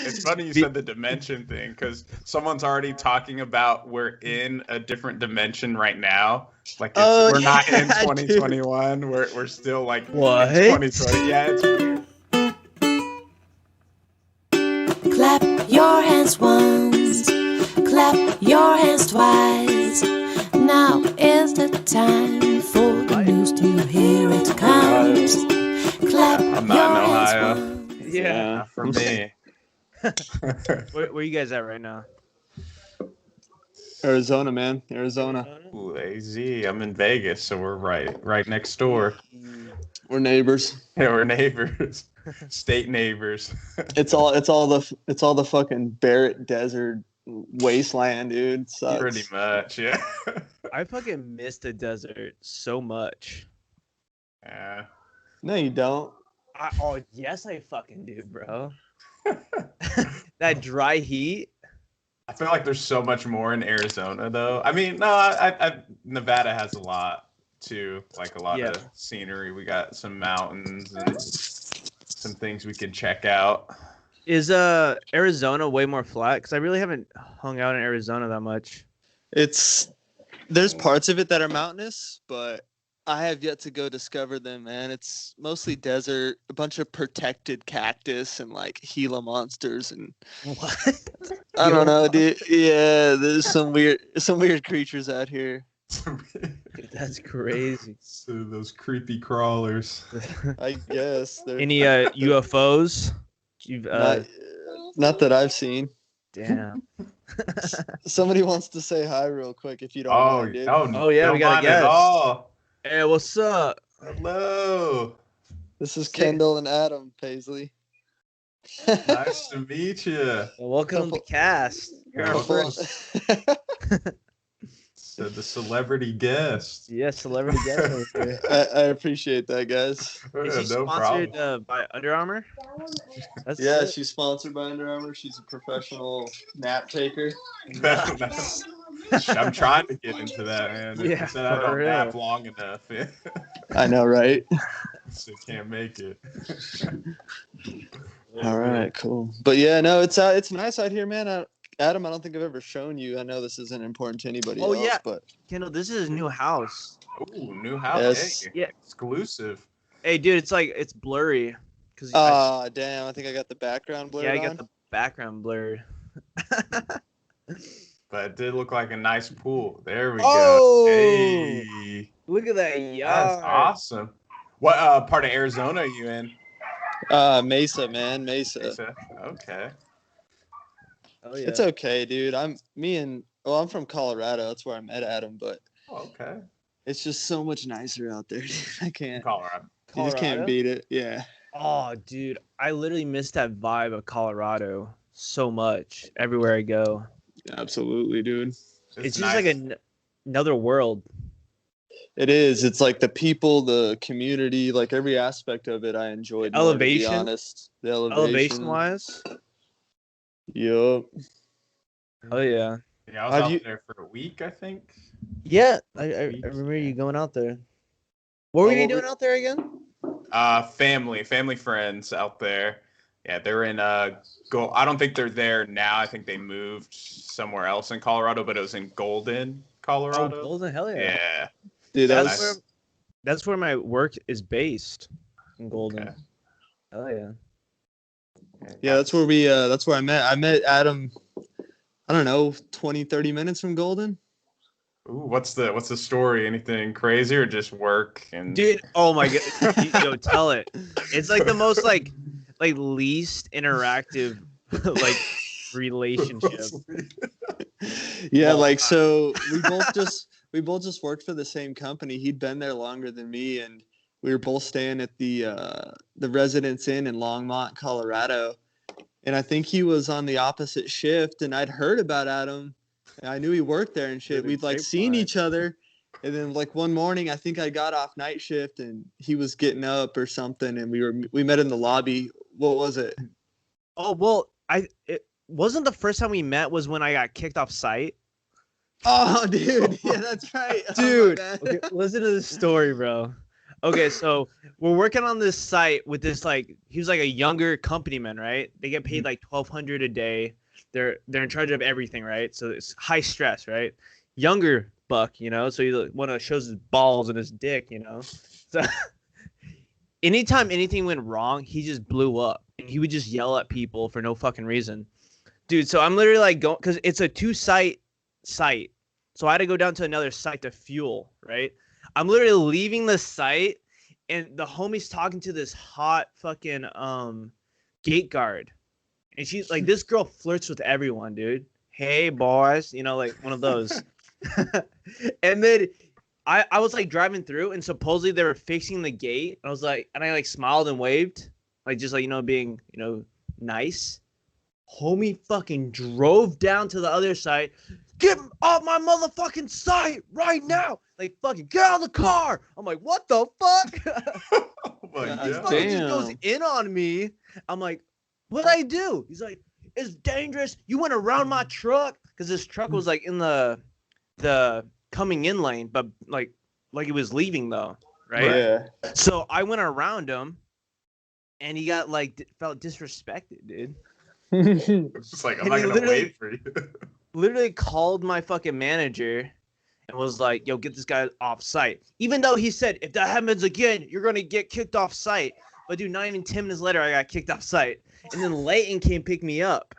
It's funny you said the dimension thing because someone's already talking about we're in a different dimension right now. Like we're not in 2021. We're still like What? in 2020. Yeah, it's weird. Clap your hands once, clap your hands twice. Now is the time for the news to hear it comes. Clap I'm your not in hands Ohio. once. Yeah. Not for me. Where you guys at right now? Arizona, man. Arizona. Ooh, AZ. I'm in Vegas, so we're right next door. We're neighbors. Yeah, we're neighbors. State neighbors. It's all the fucking Barrett Desert wasteland, dude. Sucks. Pretty much, yeah. I fucking miss the desert so much. Yeah. No, you don't. Oh, yes, I fucking do, bro. That dry heat. I feel like there's so much more in Arizona, though. I mean, no, Nevada has a lot too, like a lot of scenery. We got some mountains and some things we can check out. Is Arizona way more flat? Because I really haven't hung out in Arizona that much. There's parts of it that are mountainous, but I have yet to go discover them, man. It's mostly desert, a bunch of protected cactus and like Gila monsters and What? I don't know, dude. Yeah, there's some weird creatures out here. Dude, that's crazy. So those creepy crawlers. I guess. Any UFOs? You've Not that I've seen. damn. Somebody wants to say hi real quick if you don't mind, dude. Oh, yeah, we got a guest. All. Hey, what's up? Hello. This is Kendall and Adam, Paisley. Nice to meet you. Welcome to the cast. So the celebrity guest. Yeah, celebrity guest over here. I appreciate that, guys. Is she No sponsored problem. by Under Armour? That's Yeah, it. she's sponsored by Under Armour. She's a professional nap taker. I'm trying to get into that, man. They Yeah, said I for don't real. nap long enough. I know, right? So can't make it. All right, cool. But yeah, no, it's nice out here, man. Adam, I don't think I've ever shown you. I know this isn't important to anybody else, yeah. but Kendall, this is his new house. Ooh, new house. Yes. Hey, Yeah. exclusive. Hey, dude, it's blurry. Cause damn, I think I got the background blurred I on. got the background blurred. But it did look like a nice pool. There we Oh! go. Hey. Look at that That's yard. awesome. What part of Arizona are you in? Mesa, man, Mesa. Okay. Oh yeah. It's okay, dude. I'm from Colorado. That's where I met Adam, but Okay. it's just so much nicer out there, dude. I can't. Colorado. You just can't Colorado? beat it. Yeah. Oh, dude, I literally miss that vibe of Colorado so much. Everywhere I go, Absolutely, dude. it's just nice. like another world. It is. It's like the people, the community, like every aspect of it. I enjoyed. more, to be Elevation? honest. The Elevation wise. Yup. Oh yeah. Yeah, I was out there for a week, I think. Yeah, I remember you going out there. What were you doing out there again? Family friends out there. Yeah, they're in I don't think they're there now. I think they moved somewhere else in Colorado, but it was in Golden, Colorado. Oh, Golden, hell yeah. Yeah. Dude, That's where my work is based in Golden. Okay. Hell yeah. Yeah, that's where I met. I met Adam, I don't know, 20, 30 minutes from Golden. Ooh, what's the story? Anything crazy or just work and Dude, oh my god. Yo, tell it. It's like the most like least interactive like relationship. Yeah, like so we both just worked for the same company. He'd been there longer than me, and we were both staying at the Residence Inn in Longmont, Colorado. And I think he was on the opposite shift, and I'd heard about Adam. And I knew he worked there and shit. We'd like seen each other. And then like one morning, I think I got off night shift and he was getting up or something, and we met in the lobby. What was it? Oh well, it wasn't the first time we met was when I got kicked off site. Oh, dude, yeah, that's right, Dude. Oh, Okay, listen to this story, bro. Okay, so we're working on this site with this like he was like a younger company man, right? They get paid like $1,200 a day. They're in charge of everything, right? So it's high stress, right? Younger buck, you know, so he want to shows his balls and his dick, you know. So anytime anything went wrong, he just blew up. And he would just yell at people for no fucking reason. Dude, so I'm literally like going because it's a 2-site site. So I had to go down to another site to fuel, right? I'm literally leaving the site and the homie's talking to this hot fucking gate guard. And she's like, this girl flirts with everyone, dude. Hey boys, you know, like one of those. And then I was like driving through and supposedly they were fixing the gate. I was like, and I like smiled and waved, like just like, you know, being, you know, nice. Homie fucking drove down to the other side. Get off my motherfucking site right now. Like, fucking get out of the car. I'm like, what the fuck? Oh my He God. fucking just goes in on me. I'm like, what'd I do? He's like, it's dangerous. You went around my truck. Because this truck was like in the coming in lane, but like it was leaving though, right? Yeah. So I went around him and he got like felt disrespected, dude. It's like, I'm And not he gonna literally- wait for you. Literally called my fucking manager and was like, yo, get this guy off site. Even though he said, if that happens again, you're going to get kicked off site. But dude, not even 10 minutes later, I got kicked off site. And then Layton came pick me up.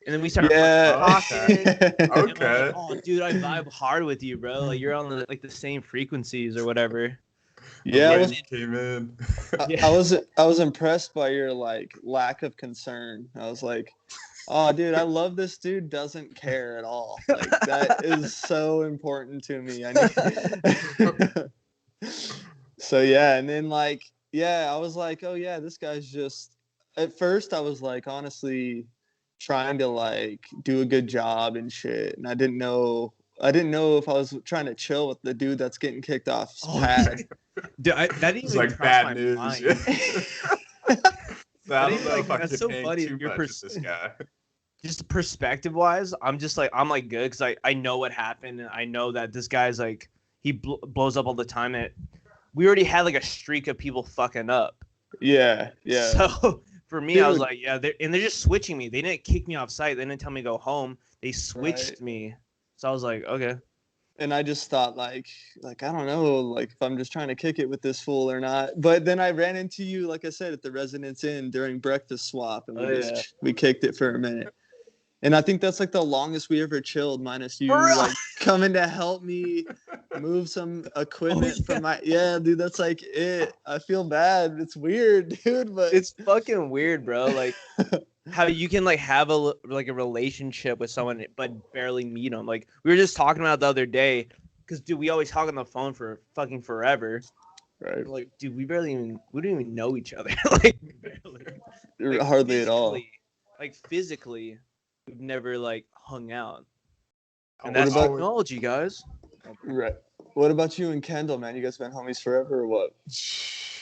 And then we started talking. And I'm Okay. like, oh, dude, I vibe hard with you, bro. Like, you're on the, like the same frequencies or whatever. Yeah, I When was, you came in. I was impressed by your like lack of concern. I was like, oh, dude, I love this dude. Doesn't care at all. Like that is so important to me. I need... So yeah, and then like yeah, I was like, oh yeah, this guy's just. At first, I was like, honestly, trying to like do a good job and shit, and I didn't know if I was trying to chill with the dude that's getting kicked off his pad. Dude, that didn't It's even like cross bad my news. mind. Yeah. So I don't know if I'm that's so paying funny. too Your much with this guy. Just perspective wise, I'm good because I know what happened and I know that this guy's like he blows up all the time. And we already had like a streak of people fucking up. Yeah. So for me, Dude. I was like, yeah, they're just switching me. They didn't kick me off site. They didn't tell me to go home. They switched Right. me. So I was like, okay. And I just thought like I don't know, like if I'm just trying to kick it with this fool or not. But then I ran into you, like I said, at the Residence Inn during breakfast swap, and we kicked it for a minute. And I think that's like the longest we ever chilled, minus you like coming to help me move some equipment from my dude. That's like it. I feel bad. It's weird, dude, but It's fucking weird, bro. Like how you can like have a relationship with someone but barely meet them. Like we were just talking about the other day, because dude, we always talk on the phone for fucking forever. right, Like, dude, we don't even know each other. Like barely. Like, hardly at all. Like physically, we've never like hung out. And What that's about- technology, guys. Right. What about you and Kendall, man? You guys been homies forever or what?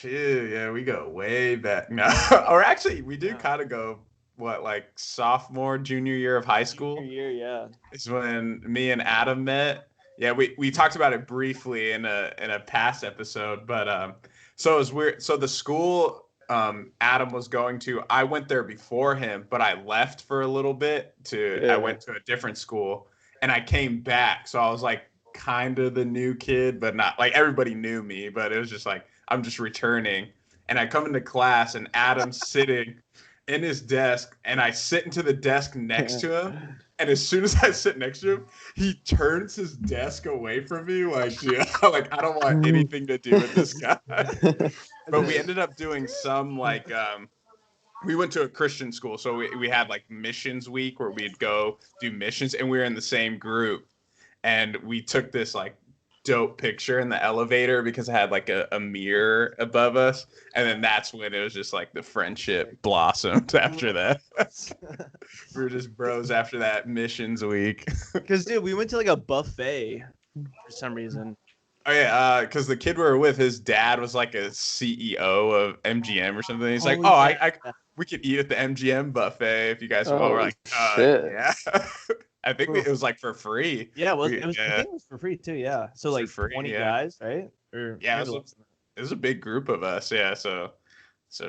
Yeah, we go way back now. Or actually, we do kind of go, like sophomore, junior year of high school? Junior year, yeah. Is when me and Adam met. Yeah, we talked about it briefly in a past episode, but so it was weird. So the school Adam was going to, I went there before him, but I left for a little bit I went to a different school, and I came back. So I was like kind of the new kid, but not like everybody knew me, but it was just like I'm just returning. And I come into class and Adam's sitting in his desk, and I sit into the desk next to him. And as soon as I sit next to him, he turns his desk away from me. Like, yeah, like I don't want anything to do with this guy. But we ended up doing some like, we went to a Christian school. So we had like missions week where we'd go do missions, and we were in the same group. And we took this like dope picture in the elevator because it had like a mirror above us, and then that's when it was just like the friendship blossomed after that. We were just bros after that missions week. Because dude, we went to like a buffet for some reason. Oh yeah, because the kid we were with, his dad was like a CEO of MGM or something. He's like, we could eat at the MGM buffet if you guys want. We're like, shit. yeah. I think it was like for free. Yeah, it was. Yeah. I think it was for free too. Yeah. So like For free, 20 yeah. guys, right? Or Yeah, maybe it was less than a big group of us. Yeah. So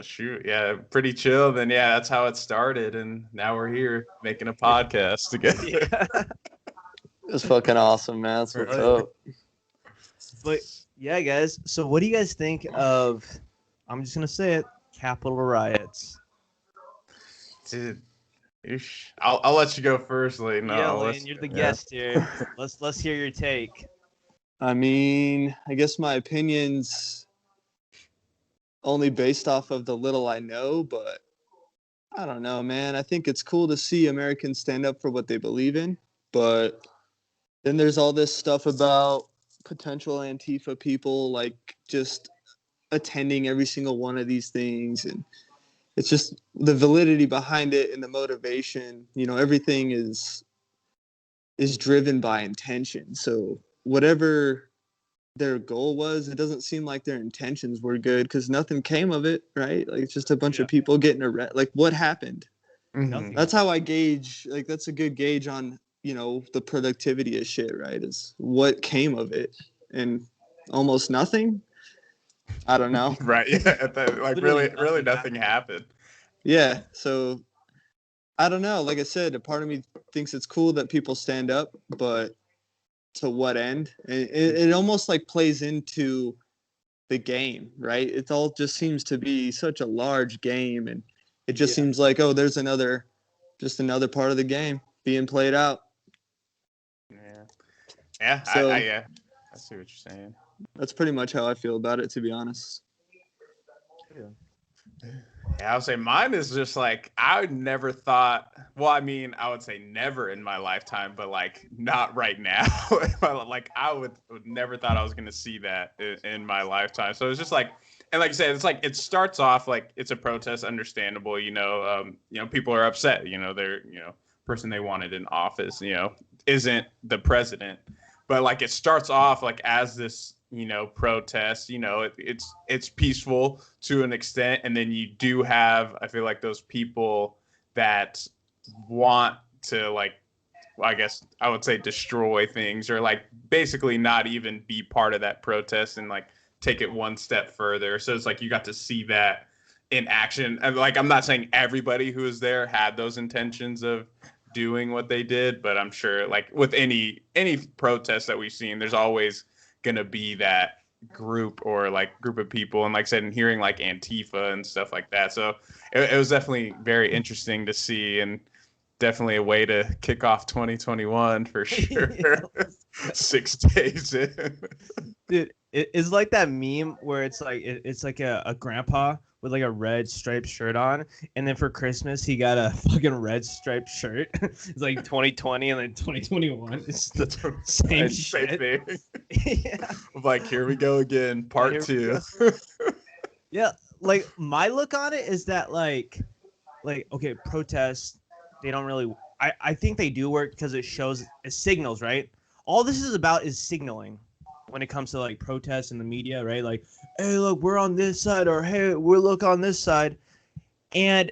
shoot, yeah, pretty chill. Then yeah, that's how it started, and now we're here making a podcast together. Yeah. It's fucking awesome, man. That's what's Right. up. But yeah, guys. So what do you guys think of? I'm just gonna say it. Capitol riots. Dude, I'll let you go first, Layton. Yeah, I'll Lane, let- you're the yeah. guest here. Let's hear your take. I mean, I guess my opinion's only based off of the little I know, but I don't know, man. I think it's cool to see Americans stand up for what they believe in, but then there's all this stuff about potential Antifa people like just attending every single one of these things, and it's just the validity behind it and the motivation. You know, everything is driven by intention. So whatever their goal was, it doesn't seem like their intentions were good because nothing came of it, right? Like it's just a bunch of people getting arrested. Like what happened? Mhm. That's how I gauge. Like that's a good gauge on, you know, the productivity of shit, right? Is what came of it, and almost nothing. I don't know. Right. Yeah. Like Literally really nothing nothing happened. Yeah. So I don't know. Like I said, a part of me thinks it's cool that people stand up, but to what end? It almost like plays into the game, right? It all just seems to be such a large game, and it just seems like, oh, there's another part of the game being played out. Yeah. Yeah. So I see what you're saying. that's pretty much how I feel about it, to be honest. Yeah, I would say mine is just like I never thought. Well, I mean, I would say never in my lifetime, but like not right now. Like I would never thought I was gonna see that in my lifetime. So it's just like, and like I said, it's like it starts off like it's a protest, understandable. People are upset. They're person they wanted in office, isn't the president, but like it starts off like as this protest, it's peaceful to an extent, and then you do have, I feel like, those people that want to, like, well, I guess I would say destroy things, or like basically not even be part of that protest and like take it one step further. So it's like you got to see that in action, and like I'm not saying everybody who was there had those intentions of doing what they did, but I'm sure like with any protest that we've seen, there's always gonna be that group of people, and like I said, and hearing like Antifa and stuff like that, so it was definitely very interesting to see, and definitely a way to kick off 2021 for sure. 6 days in. Dude, it's like that meme where it's like a grandpa with like a red striped shirt on, and then for Christmas he got a fucking red striped shirt. It's like 2020 and then 2021. It's the same shit. Thing. Yeah. Like, here we go again, part 2. Yeah, like my look on it is that like okay, protests, they don't really. I think they do work because it signals, right? All this is about is signaling when it comes to like protests in the media, right? Like, hey, look, we're on this side, or hey, look on this side. And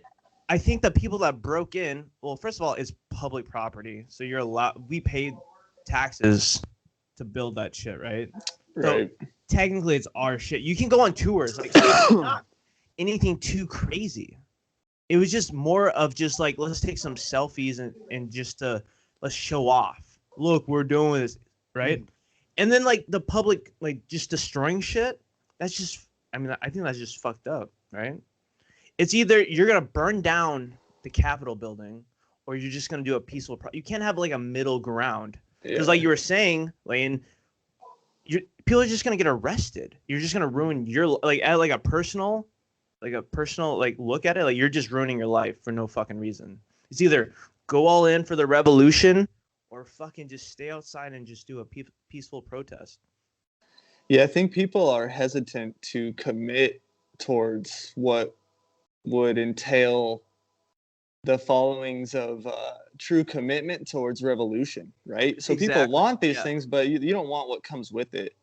I think the people that broke in, well, first of all, it's public property, so you're allowed. We paid taxes to build that shit, right? Right. So technically, it's our shit. You can go on tours, like, so it's not anything too crazy. It was just more of just like, let's take some selfies and just let's show off. Look, we're doing this, right? And then like the public like just destroying shit. That's just, I mean, I think that's just fucked up, right? It's either you're gonna burn down the Capitol building, or you're just gonna do a peaceful. You can't have like a middle ground, because like you were saying, Lane, people are just gonna get arrested. You're just gonna ruin your at like a personal look at it. Like you're just ruining your life for no fucking reason. It's either go all in for the revolution, or fucking just stay outside and just do a peaceful protest. Yeah, I think people are hesitant to commit towards what would entail the followings of true commitment towards revolution, right? So people want these things, but you don't want what comes with it.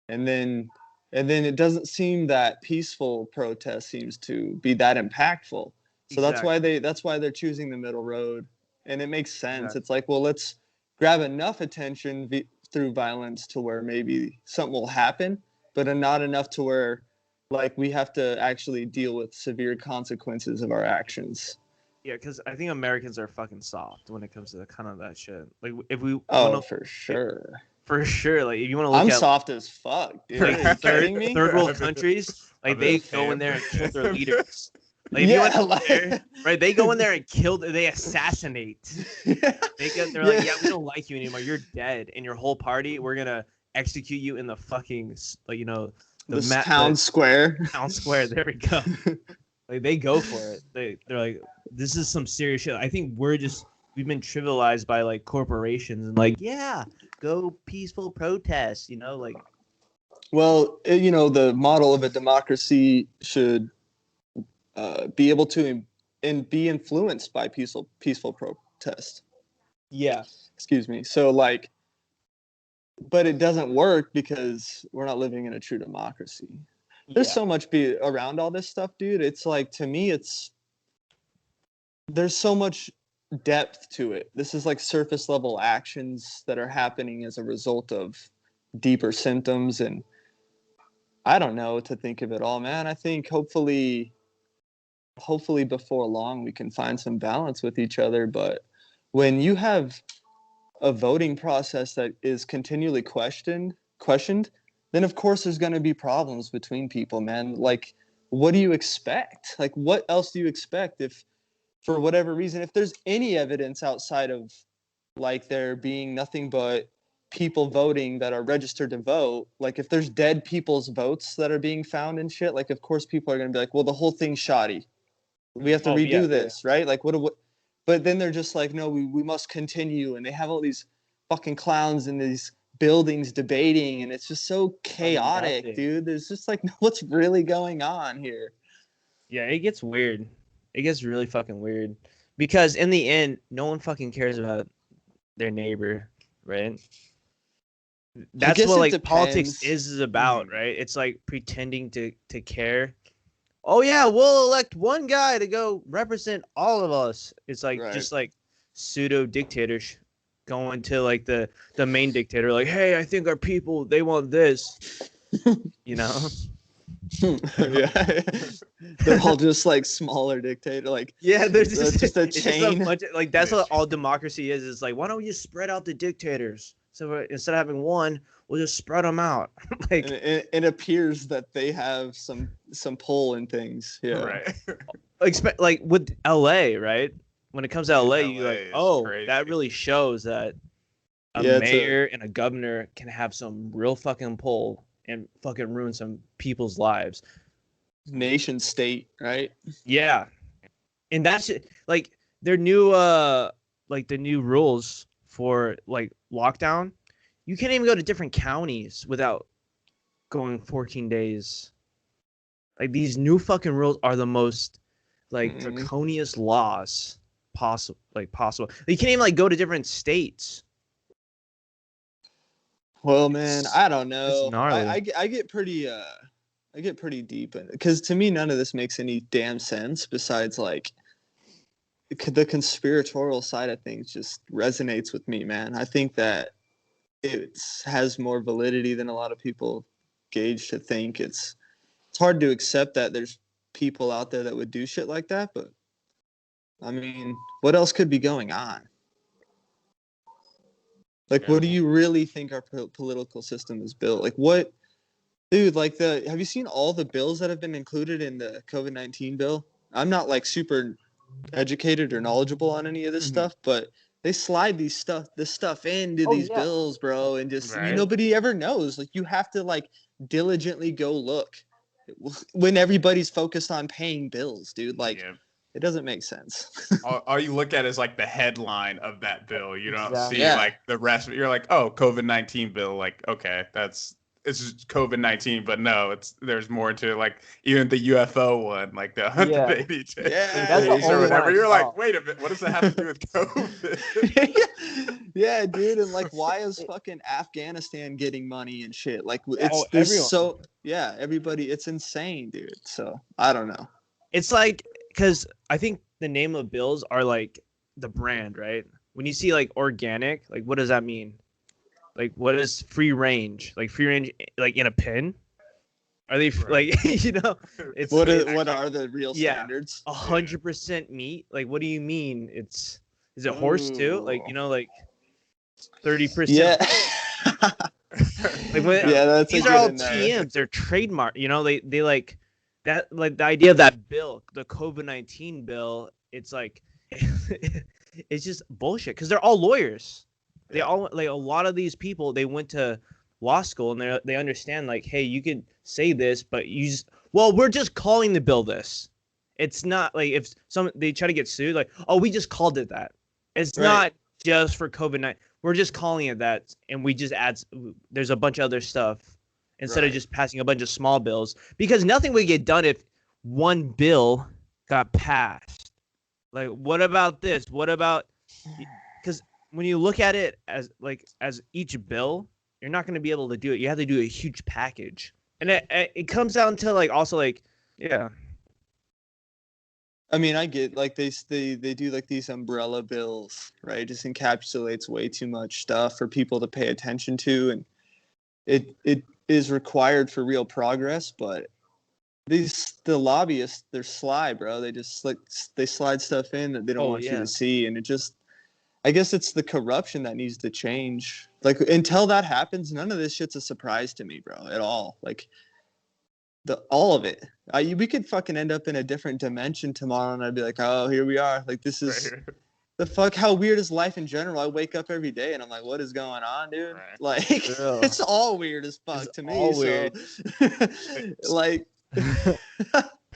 And then it doesn't seem that peaceful protest seems to be that impactful. So that's why they're choosing the middle road, and it makes sense. It's like, well, let's grab enough attention through violence to where maybe something will happen, but not enough to where like we have to actually deal with severe consequences of our actions. Yeah, because I think Americans are fucking soft when it comes to kind of that shit. Like if we For sure. For sure, like if you want to look I'm at soft as fuck, dude. like Are you kidding me? third world countries, like I'm they a go in fan. there and kill their leaders. Like if Yeah, you went out like- there, right? They go in there and kill. They assassinate. They're like, yeah, we don't like you anymore. You're dead, and your whole party, we're gonna execute you in the fucking like the town square. town square. There we go. Like they go for it. They're like, this is some serious shit. I think we've been trivialized by like corporations and like, yeah, go peaceful protest. Like. Well, the model of a democracy should be able to and be influenced by peaceful protest. Yeah. Excuse me. So like, but it doesn't work because we're not living in a true democracy. There's so much around all this stuff, dude. It's like, to me, there's so much depth to it. This is like surface level actions that are happening as a result of deeper symptoms, and I don't know what to think of it all, man. I think hopefully before long we can find some balance with each other. But when you have a voting process that is continually questioned, then of course there's going to be problems between people, man. Like, what do you expect? Like, what else do you expect if, for whatever reason, if there's any evidence outside of like there being nothing but people voting that are registered to vote, like if there's dead people's votes that are being found and shit, like of course people are going to be like, well, the whole thing's shoddy. We have to redo this, right? Like what? But then they're just like, no, we must continue, and they have all these fucking clowns in these buildings debating, and it's just so chaotic, dude. There's just like, what's really going on here? Yeah, it gets weird. It gets really fucking weird because in the end, no one fucking cares about their neighbor, right? That's what like politics is about, right? It's like pretending to care. Oh yeah, we'll elect one guy to go represent all of us. It's like just like pseudo dictators going to like the main dictator, like, hey, I think our people, they want this. Yeah. They're all just like smaller dictator, like there's just a chain. Like that's what all democracy is. It's like, why don't we just spread out the dictators? So instead of having one, we'll just spread them out. Like, and it appears that they have some pull in things. Yeah, right. Like with LA, right? When it comes to LA, you're like, oh, crazy. That really shows that a mayor and a governor can have some real fucking pull and fucking ruin some people's lives. Nation state, right? Yeah, and that's like their new like the new rules for like lockdown. You can't even go to different counties without going 14 days. Like these new fucking rules are the most like draconian laws possible. You can't even like go to different states. Well, man, I don't know. I get pretty deep in it because to me none of this makes any damn sense besides like the conspiratorial side of things just resonates with me, man. I think that it has more validity than a lot of people gauge to think. It's hard to accept that there's people out there that would do shit like that, but I mean, what else could be going on? Like, what do you really think our political system is built? Like, what, dude? Like, have you seen all the bills that have been included in the COVID-19 bill? I'm not like super educated or knowledgeable on any of this stuff, but they slide this stuff into these bills, bro, and just nobody ever knows. Like, you have to like diligently go look when everybody's focused on paying bills, dude. Like. Yeah. It doesn't make sense. all you look at is like the headline of that bill. You don't see like the rest of it. You're like, oh, COVID-19 bill. Like, okay, it's just COVID-19, but no, there's more to it. Like even the UFO one, like the 180 days or whatever. You're like, wait a minute, what does that have to do with COVID? Yeah, dude, and like, why is fucking Afghanistan getting money and shit? Like, everybody, it's insane, dude. So I don't know. It's like. Because I think the name of bills are like the brand, right? When you see like organic, like what does that mean? Like what is free range? Like free range, like in a pen? Are they Right. like It's What are the real Yeah. standards? 100% meat? Like, what do you mean? Is it horse too? Like, Ooh. like 30%. Yeah. Like what, Yeah, that's these a are good all in there. TMs. They're trademark. They like that. Like the idea of that bill, the COVID-19 bill. It's like it's just bullshit because they're all lawyers. They all like a lot of these people. They went to law school and they understand like, hey, you could say this, but we're just calling the bill this. It's not like if they try to get sued, like, oh, we just called it that. It's Right. not just for COVID-19. We're just calling it that, and we just there's a bunch of other stuff instead of Right. just passing a bunch of small bills because nothing would get done if one bill got passed. Like, what about this? What about, because when you look at it as each bill, you're not going to be able to do it. You have to do a huge package, and it comes down to like also like yeah. I mean, I get like they do like these umbrella bills, right? It just encapsulates way too much stuff for people to pay attention to, and it is required for real progress. But the lobbyists, they're sly, bro. They just they slide stuff in that they don't want you to see, and I guess it's the corruption that needs to change. Like until that happens, none of this shit's a surprise to me, bro, at all. Like all of it. We could fucking end up in a different dimension tomorrow, and I'd be like, oh, here we are. Like this is the fuck. How weird is life in general? I wake up every day and I'm like, what is going on, dude? Right. Like it's all weird as fuck to me. All weird. So, like.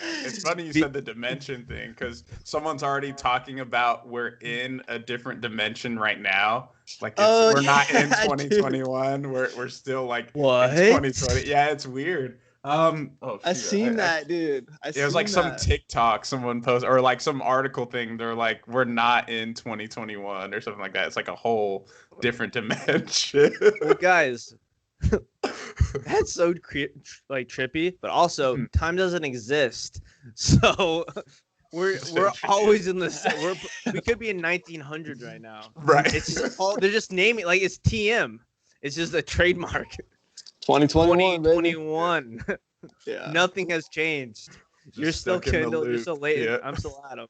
It's funny you said the dimension thing because someone's already talking about we're in a different dimension right now. Like we're not in 2021. We're still like what? in 2020. Yeah, it's weird. I seen that, dude. It was like some TikTok someone posted or like some article thing. They're like, we're not in 2021 or something like that. It's like a whole different dimension. Well, guys, that's so trippy, but also time doesn't exist, so we're always in the we could be in 1900 right now. Right. It's just they're just naming like it's TM. It's just a trademark. 2021. 2021. Yeah. Nothing has changed. You're still Kendall. You're still Layton. Yeah. I'm still Adam.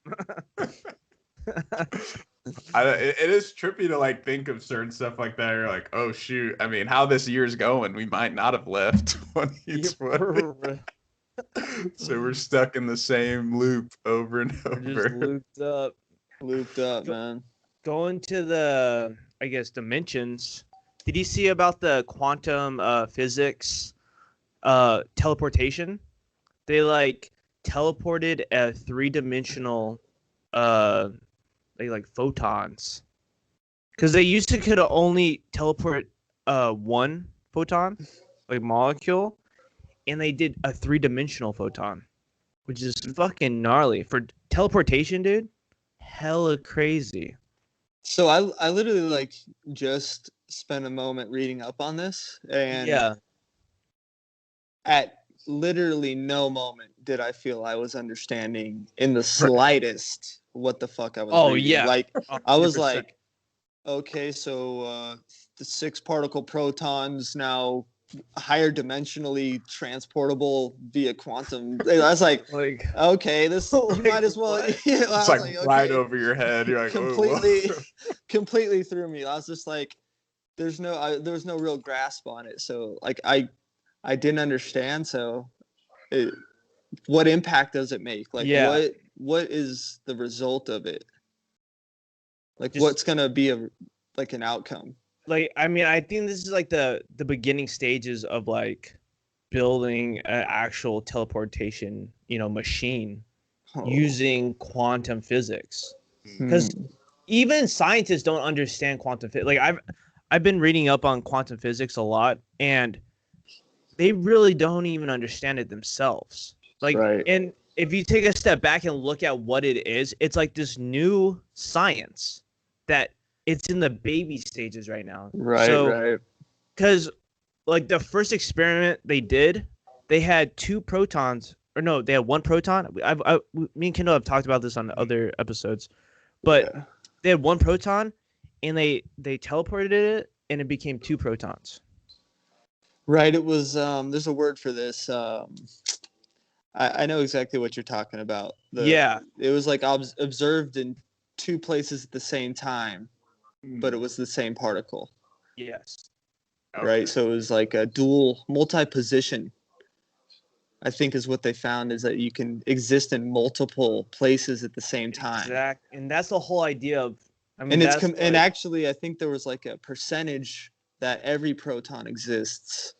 It is trippy to like think of certain stuff like that. You're like, oh shoot. I mean, how this year's going, we might not have left 2020. So we're stuck in the same loop over and over. We're just Looped up, man. Going to the, I guess, dimensions. Did you see about the quantum physics teleportation? They like teleported a 3-dimensional like photons, because they used to could only teleport one photon, like molecule, and they did a 3-dimensional photon, which is fucking gnarly for teleportation, dude. Hella crazy. So I literally like just spent a moment reading up on this, and at literally no moment did I feel I was understanding in the slightest what the fuck I was reading. Yeah, like 100%. I was like, okay, so the 6 particle protons now higher dimensionally transportable via quantum. I was like okay, this you might as well. Yeah, it's like okay. Right over your head. You're like completely threw me. I was just like, there's no real grasp on it. So like I didn't understand. So what impact does it make? Like what is the result of it? Like what's gonna be an outcome? Like, I mean, I think this is like the beginning stages of like building an actual teleportation, machine using quantum physics. Because even scientists don't understand quantum physics. Like I've been reading up on quantum physics a lot, and they really don't even understand it themselves. Like, and if you take a step back and look at what it is, it's like this new science that it's in the baby stages right now. Right. Because like the first experiment they did, they had 2 protons, or no, they had 1 proton. Me and Kendall have talked about this on other episodes, but they had 1 proton, and they teleported it, and it became 2 protons. Right. It was. There's a word for this. I know exactly what you're talking about. Yeah. It was like observed in two places at the same time, but it was the same particle. Yes. Okay. Right. So it was like a dual multi-position. I think is what they found is that you can exist in multiple places at the same time. Exact. And that's the whole idea of. I mean, And that's and actually, I think there was like a percentage that every proton exists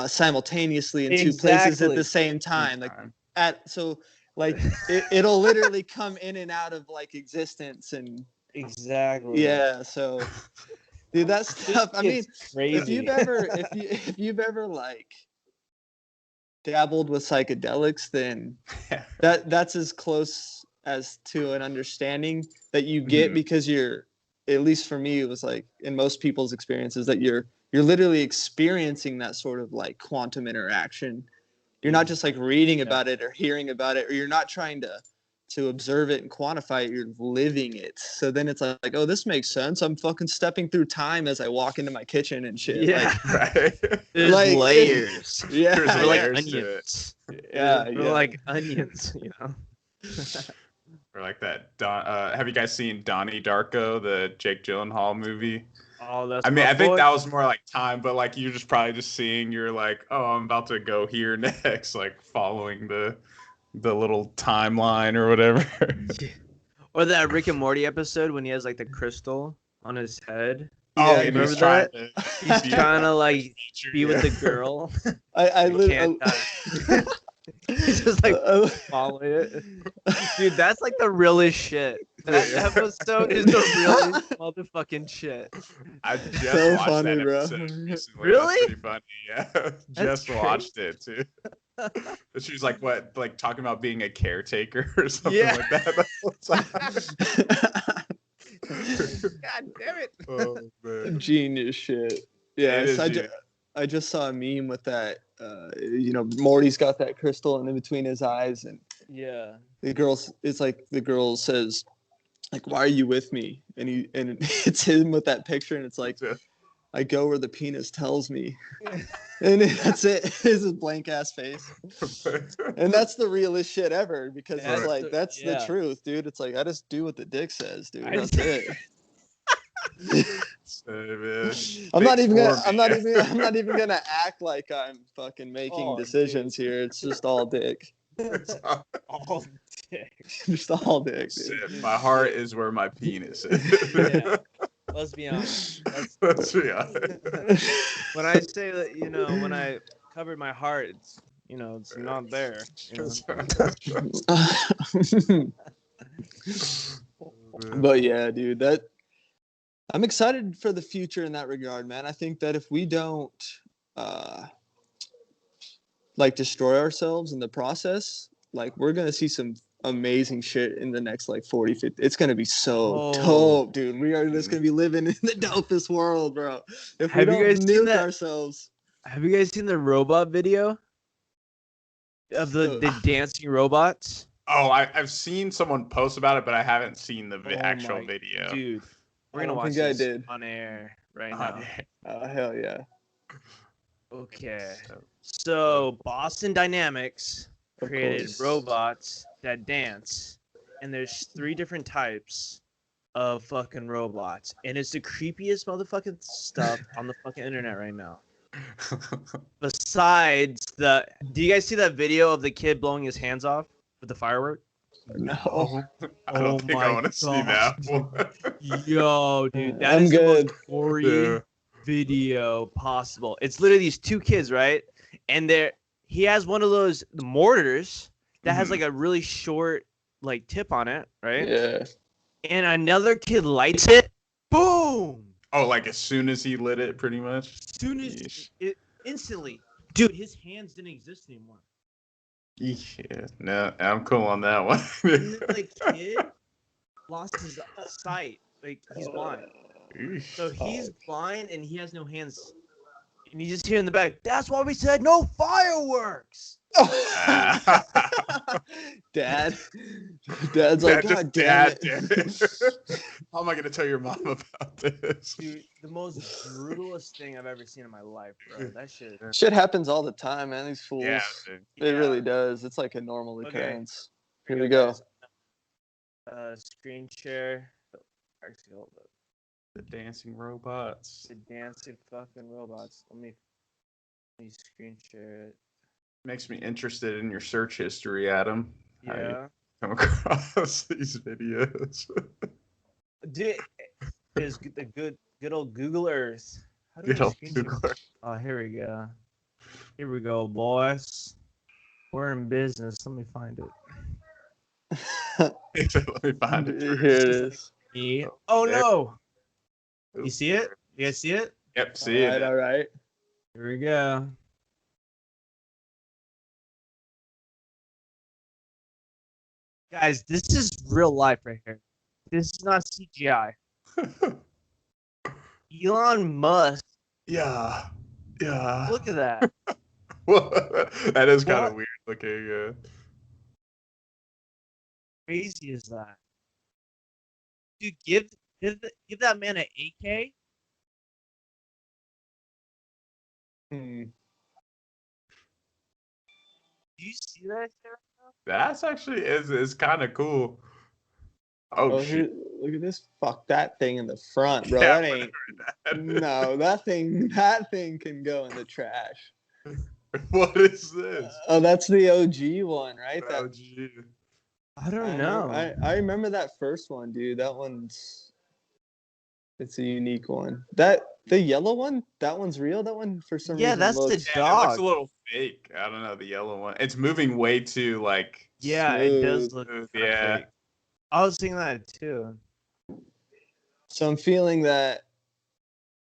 simultaneously in two places at the same time. It'll literally come in and out of like existence and exactly. yeah. So, dude, that stuff. I mean, crazy. if you've ever like dabbled with psychedelics, then that's as close as to an understanding that you get because you're, at least for me, it was like in most people's experiences that you're literally experiencing that sort of like quantum interaction. You're not just like reading about it or hearing about it, or you're not trying to observe it and quantify it. You're living it. So then it's like, oh, this makes sense. I'm fucking stepping through time as I walk into my kitchen and shit. Yeah, right. There's like, layers. Yeah, There's We're like layers to it. onions. Yeah, We're like onions, you know. Or like that. Have you guys seen Donnie Darko, the Jake Gyllenhaal movie? Oh, that's. I mean, I think that was more like time, but like you're just probably just seeing. You're like, oh, I'm about to go here next, like following the little timeline or whatever. Or that Rick and Morty episode when he has like the crystal on his head. Oh, Yeah, and remember he's trying that? to, He's trying to like be with the girl. I He can't die. He's just like following it. Dude, that's like the realest shit. That episode is the realest motherfucking shit. I just So watched funny, that bro. episode recently. Really? That's pretty funny. Yeah, just great. watched it too. But she was like, what, like talking about being a caretaker or something Yeah. like that. The whole time. God damn it. Oh man. Genius shit. Yeah, It is I just saw a meme with that. Morty's got that crystal in between his eyes, and Yeah. it's like the girl says, like, "Why are you with me?" And it's him with that picture, and it's like, "I go where the penis tells me," and that's it. It's his blank ass face, and that's the realest shit ever because it's like that's the truth, dude. It's like I just do what the dick says, dude. That's it. I'm not even gonna act like I'm fucking making decisions here. It's just all dick. All dick. Just all dick, dude. Shit, my heart is where my penis is. Yeah. Let's be honest. Let's be honest. When I say that, when I covered my heart, it's it's not there. But yeah, dude, I'm excited for the future in that regard, man. I think that if we don't destroy ourselves in the process, like we're gonna see some amazing shit in the next 40, 50. It's gonna be so dope, dude. We are just gonna be living in the dopest world, bro. If we don't nuke ourselves. Have you guys seen the robot video of the dancing robots? Oh, I've seen someone post about it, but I haven't seen the actual video. Dude, we're gonna watch this on air right now. Oh, hell yeah. Okay. So Boston Dynamics created robots that dance, and there's 3 different types of fucking robots, and it's the creepiest motherfucking stuff on the fucking internet right now. Besides do you guys see that video of the kid blowing his hands off with the firework? No. I don't think I want to see that one. Yo, dude, that is the most gory video possible. It's literally these 2 kids, right? And he has one of those mortars that has like a really short tip on it, right? Yeah. And another kid lights it. Boom! Oh, like as soon as he lit it, pretty much? As soon as instantly. Dude, his hands didn't exist anymore. Yeah, no, I'm cool on that one. And the kid lost his sight. He's blind. So he's blind and he has no hands And you just hear in the back, that's why we said no fireworks. Dad's like, God damn it. How am I gonna tell your mom about this? Dude, the most brutalest thing I've ever seen in my life, bro. That shit happens all the time, man. These fools. Yeah, It really does. It's like a normal Okay. occurrence. Here we go. Screen share. Actually, hold up. The dancing robots. The dancing fucking robots. Let me screen share it. Makes me interested in your search history, Adam. How you Yeah. come across these videos. Dude, is the good old Google Earth. How do Good we old screen share? Google. Oh, here we go. Here we go, boys. We're in business. Let me find it. Let me find it. Here it is. Yeah. Oh there. no! You Oops. see it? You guys see it? Yep, see it. All right. Here we go. Guys, this is real life right here. This is not CGI. Elon Musk. Yeah. Yeah. Look at that. That is kind of What? weird looking. Crazy is that? Dude, give that man an AK. Hmm. Do you see that shit? That's actually is kind of cool. Oh, shit. Look at this. Fuck that thing in the front, bro. Yeah, That ain't. whatever No, that thing can go in the trash. What is this? Oh, that's the OG one, right? Oh, gee. I don't know. I remember that first one, dude. It's a unique one. The yellow one, that one's real. That one for some Yeah, reason that's the looks Yeah, it looks dog. a little fake. I don't know, the yellow one. It's moving way too like Yeah, it does smooth. look smooth. kinda Yeah. fake. I was thinking that too. So I'm feeling that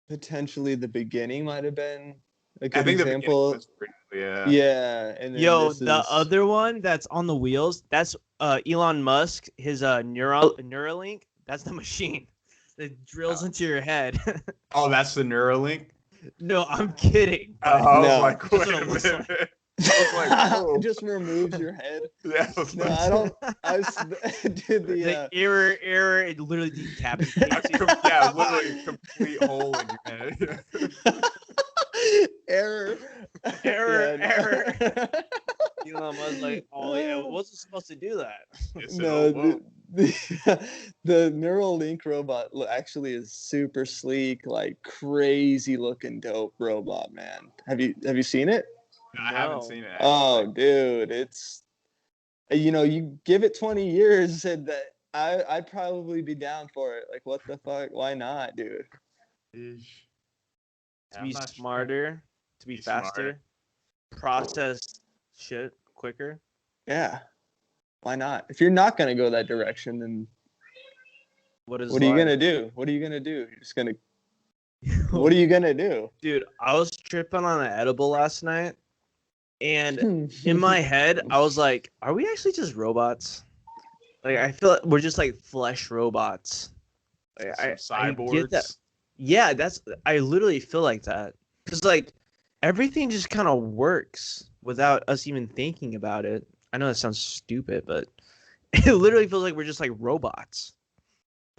potentially the beginning might have been a I good think example. the beginning was pretty, yeah. Yeah, and then Yo, this the is- other one that's on the wheels, that's Elon Musk, his Neuralink, that's the machine that drills into your head. Oh, that's the Neuralink? No, I'm kidding. I but- was No. like, That's wait what a it looks minute. like. I was like, oh. it just removes your head. Yeah, I was No, like, I don't. Did the The error, it literally decapitates you. yeah, literally a complete hole in your head. error. Error, Yeah, error. Elon Musk like, oh yeah, it wasn't supposed to do that. It said, No, oh, whoa. the Neuralink robot actually is super sleek, like crazy looking, dope robot, man. Have you seen it? I haven't seen it. Oh, actually. dude, it's you give it 20 years, and that I'd probably be down for it. Like, what the fuck? Why not, dude? Eesh. To I'm be not sure. smarter, to be Be faster, process shit quicker. Yeah, why not? If you're not gonna go that direction, then What is what are you life? gonna do? What are you gonna do? You're just gonna. What are you gonna do? Dude, I was tripping on an edible last night, and in my head, I was like, "Are we actually just robots? Like, I feel like we're just like flesh robots." Like, Some I get that. cyborgs. Yeah, I literally feel like that because like everything just kind of works without us even thinking about it. I know that sounds stupid, but it literally feels like we're just like robots.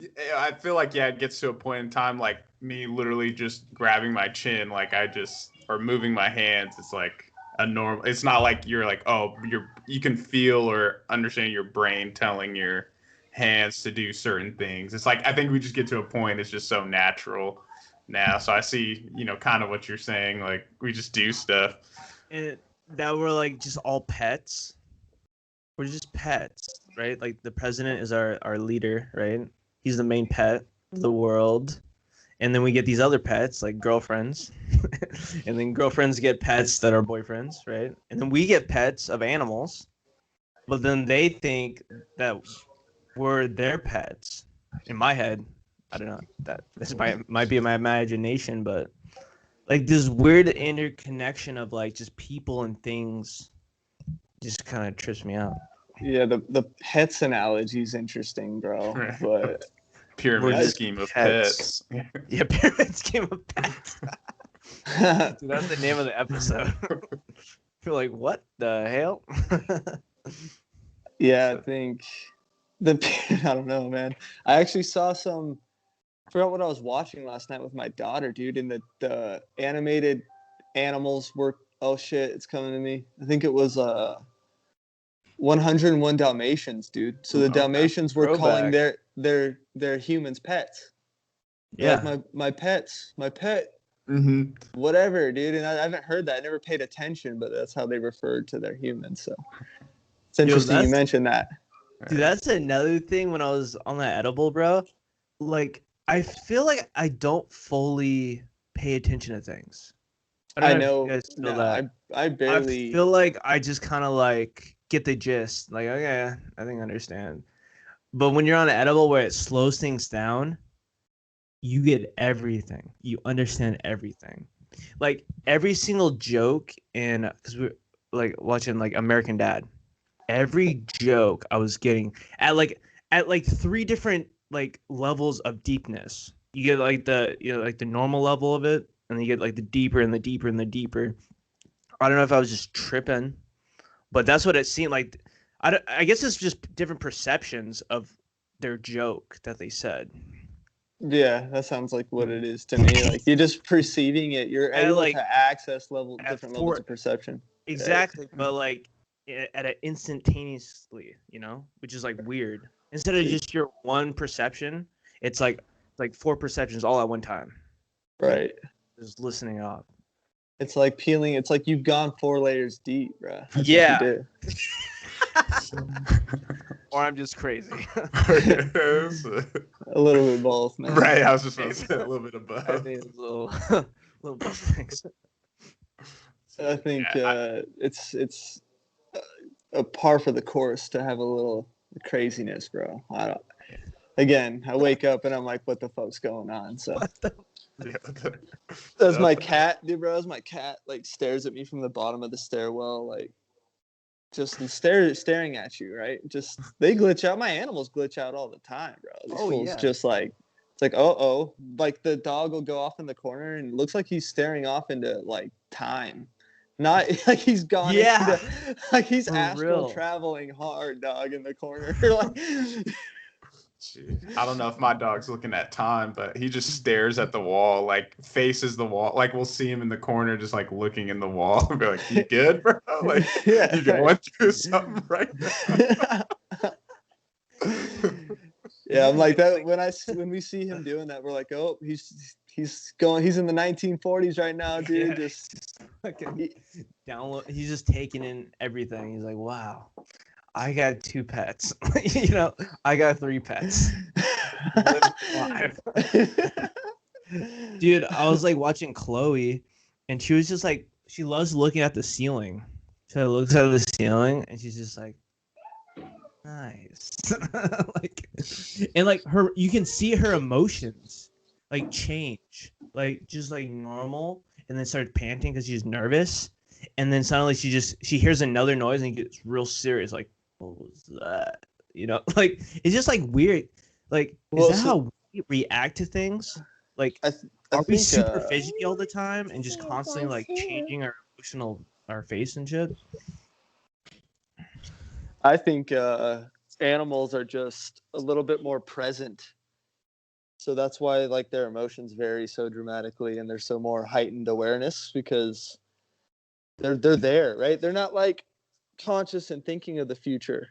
Yeah, I feel like it gets to a point in time like me literally just grabbing my chin, like or moving my hands. It's like a normal. It's not like you're like, oh, you can feel or understand your brain telling your hands to do certain things. It's like I think we just get to a point. It's just so natural now. So I see, kind of what you're saying. Like we just do stuff. And that we're like just all pets. We're just pets, right? Like the president is our leader, right? He's the main pet of the world. And then we get these other pets like girlfriends. And then girlfriends get pets that are boyfriends, right? And then we get pets of animals. But then they think that we're their pets. In my head, I don't know. This might be my imagination, but like this weird interconnection of like just people and things just kind of trips me out. Yeah, the pets analogy is interesting, bro. But Pyramid just scheme of pets. pets. Yeah, pyramid scheme of pets. Dude, that's the name of the episode. You're like, what the hell? Yeah, I think I don't know, man. I actually saw some. I forgot what I was watching last night with my daughter, dude. And the animated animals were. Oh shit, it's coming to me. I think it was 101 Dalmatians, dude. So the Dalmatians were calling their humans pets. They're like my pets, my pet. Whatever, dude. And I haven't heard that. I never paid attention, but that's how they referred to their humans. So it's interesting you mentioned that. Dude, that's another thing when I was on that edible, bro. Like, I feel like I don't fully pay attention to things. I know. I barely. I feel like I just kind of like get the gist. Like, okay, I think I understand. But when you're on an edible where it slows things down, you get everything. You understand everything. Like every single joke because we're like watching like American Dad. Every joke I was getting at like 3 different like levels of deepness. You get like the like the normal level of it, and then you get like the deeper and the deeper and the deeper. I don't know if I was just tripping, but that's what it seemed like. I guess it's just different perceptions of their joke that they said. Yeah, that sounds like what it is to me. Like you're just perceiving it. You're able to access different levels of perception. Exactly, but like at an instantaneously, which is like weird. Instead of just your one perception, it's like 4 perceptions all at one time. Right. Just listening up. It's like peeling. It's like you've gone 4 layers deep, bro. That's yeah. What you do. Or I'm just crazy. A little bit of both, man. Right, I was just going to say a little bit of both. I think it's a little both things. I think it's a par for the course to have a little craziness, bro. I wake up and I'm like, what the fuck's going on? So that's my cat, dude, bro. My cat like stares at me from the bottom of the stairwell, like just staring at you, right? Just they glitch out. My animals glitch out all the time, bro. These fools just like it's like like the dog will go off in the corner and it looks like he's staring off into like time. Not like he's gone into, like he's astral traveling hard, dog, in the corner. Like, I don't know if my dog's looking at time, but he just stares at the wall, like faces the wall. Like we'll see him in the corner, just like looking in the wall, and be like, "You good, bro? Like you going through something right now?" Yeah, I'm like that when we see him doing that, we're like, "Oh, he's in the 1940s right now, dude." Yeah, just fucking download. He's just taking in everything. He's like, "Wow, I got 2 pets. I got 3 pets. Dude, I was like watching Chloe, and she was just like, she loves looking at the ceiling. She looks at the ceiling, and she's just like, nice. like her, you can see her emotions like change, like just like normal, and then start panting because she's nervous, and then suddenly she hears another noise and gets real serious, like, what was that? Like it's just like weird. Like, is that how we react to things? Like, are we super fidgety all the time and just constantly like changing our face and shit? I think animals are just a little bit more present. So that's why like their emotions vary so dramatically and there's so more heightened awareness because they're there, right? They're not like conscious and thinking of the future.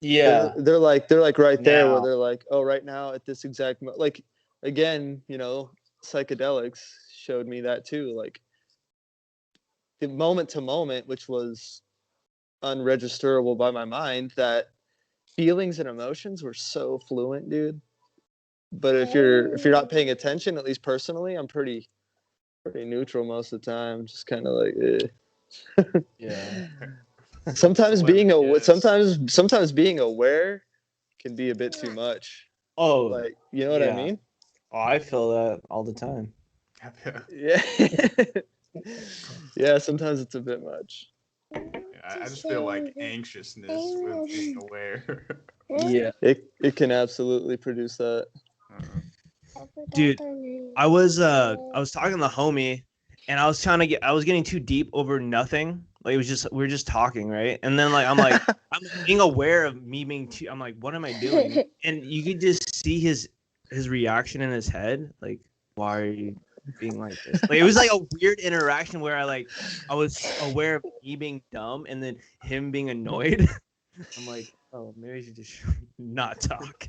Yeah. They're like right there where they're like, oh, right now at this exact like again, psychedelics showed me that too. Like the moment to moment, which was unregisterable by my mind, that feelings and emotions were so fluent, dude. But if you're not paying attention, at least personally, I'm pretty neutral most of the time. Just kind of like, yeah. Sometimes being aware can be a bit too much. Oh, like you know what I mean? Oh, I feel that all the time. Yeah. Yeah, sometimes it's a bit much. I just feel like anxiousness with being aware. Yeah. It can absolutely produce that. Dude, I was talking to the homie, and I was getting too deep over nothing. Like, it was just, we were just talking, right? And then I'm being aware of me being too. I'm like, what am I doing? And you could just see his reaction in his head. Like, why are you being like this? Like, it was like a weird interaction where I was aware of me being dumb and then him being annoyed. I'm like, oh, maybe I should just not talk.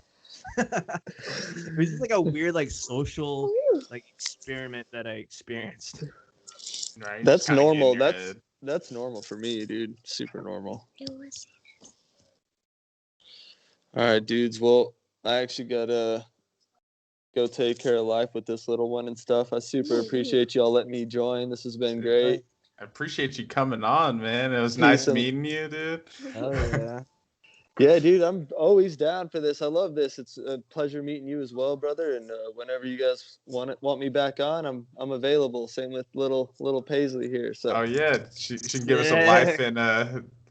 It was just like a weird social experiment that I experienced. Right? That's Kinda get in normal. your head. That's normal for me, dude. Super normal. All right, dudes. Well, I actually gotta go take care of life with this little one and stuff. I super appreciate y'all letting me join. This has been great. I appreciate you coming on, man. It was Peace nice and- meeting you, dude. Oh yeah. Yeah, dude, I'm always down for this. I love this. It's a pleasure meeting you as well, brother. And whenever you guys want me back on, I'm available. Same with little Paisley here. So. Oh yeah, she can give us a life in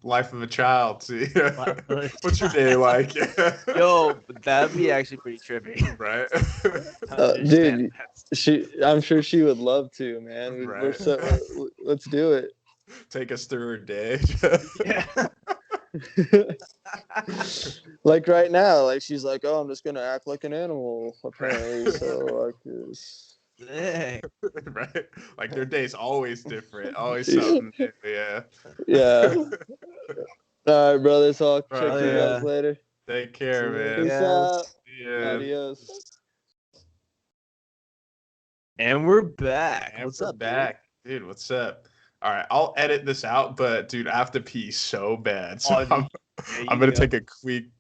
life of a child. See, what's your day like? Yo, that'd be actually pretty trippy. Right? Dude, I'm sure she would love to, man. Right. Let's do it. Take us through her day. Yeah. Like right now, she's like, oh, I'm just gonna act like an animal apparently. So Hey. Right? Like their day's always different, always something new. Yeah. Yeah. All right, brothers. I'll check Right, you guys later. Take care, man. Peace out. Yeah. Adios. And we're back. And What's we're up, back, dude? What's up? All right, I'll edit this out, but dude, I have to pee so bad, so I'm gonna take a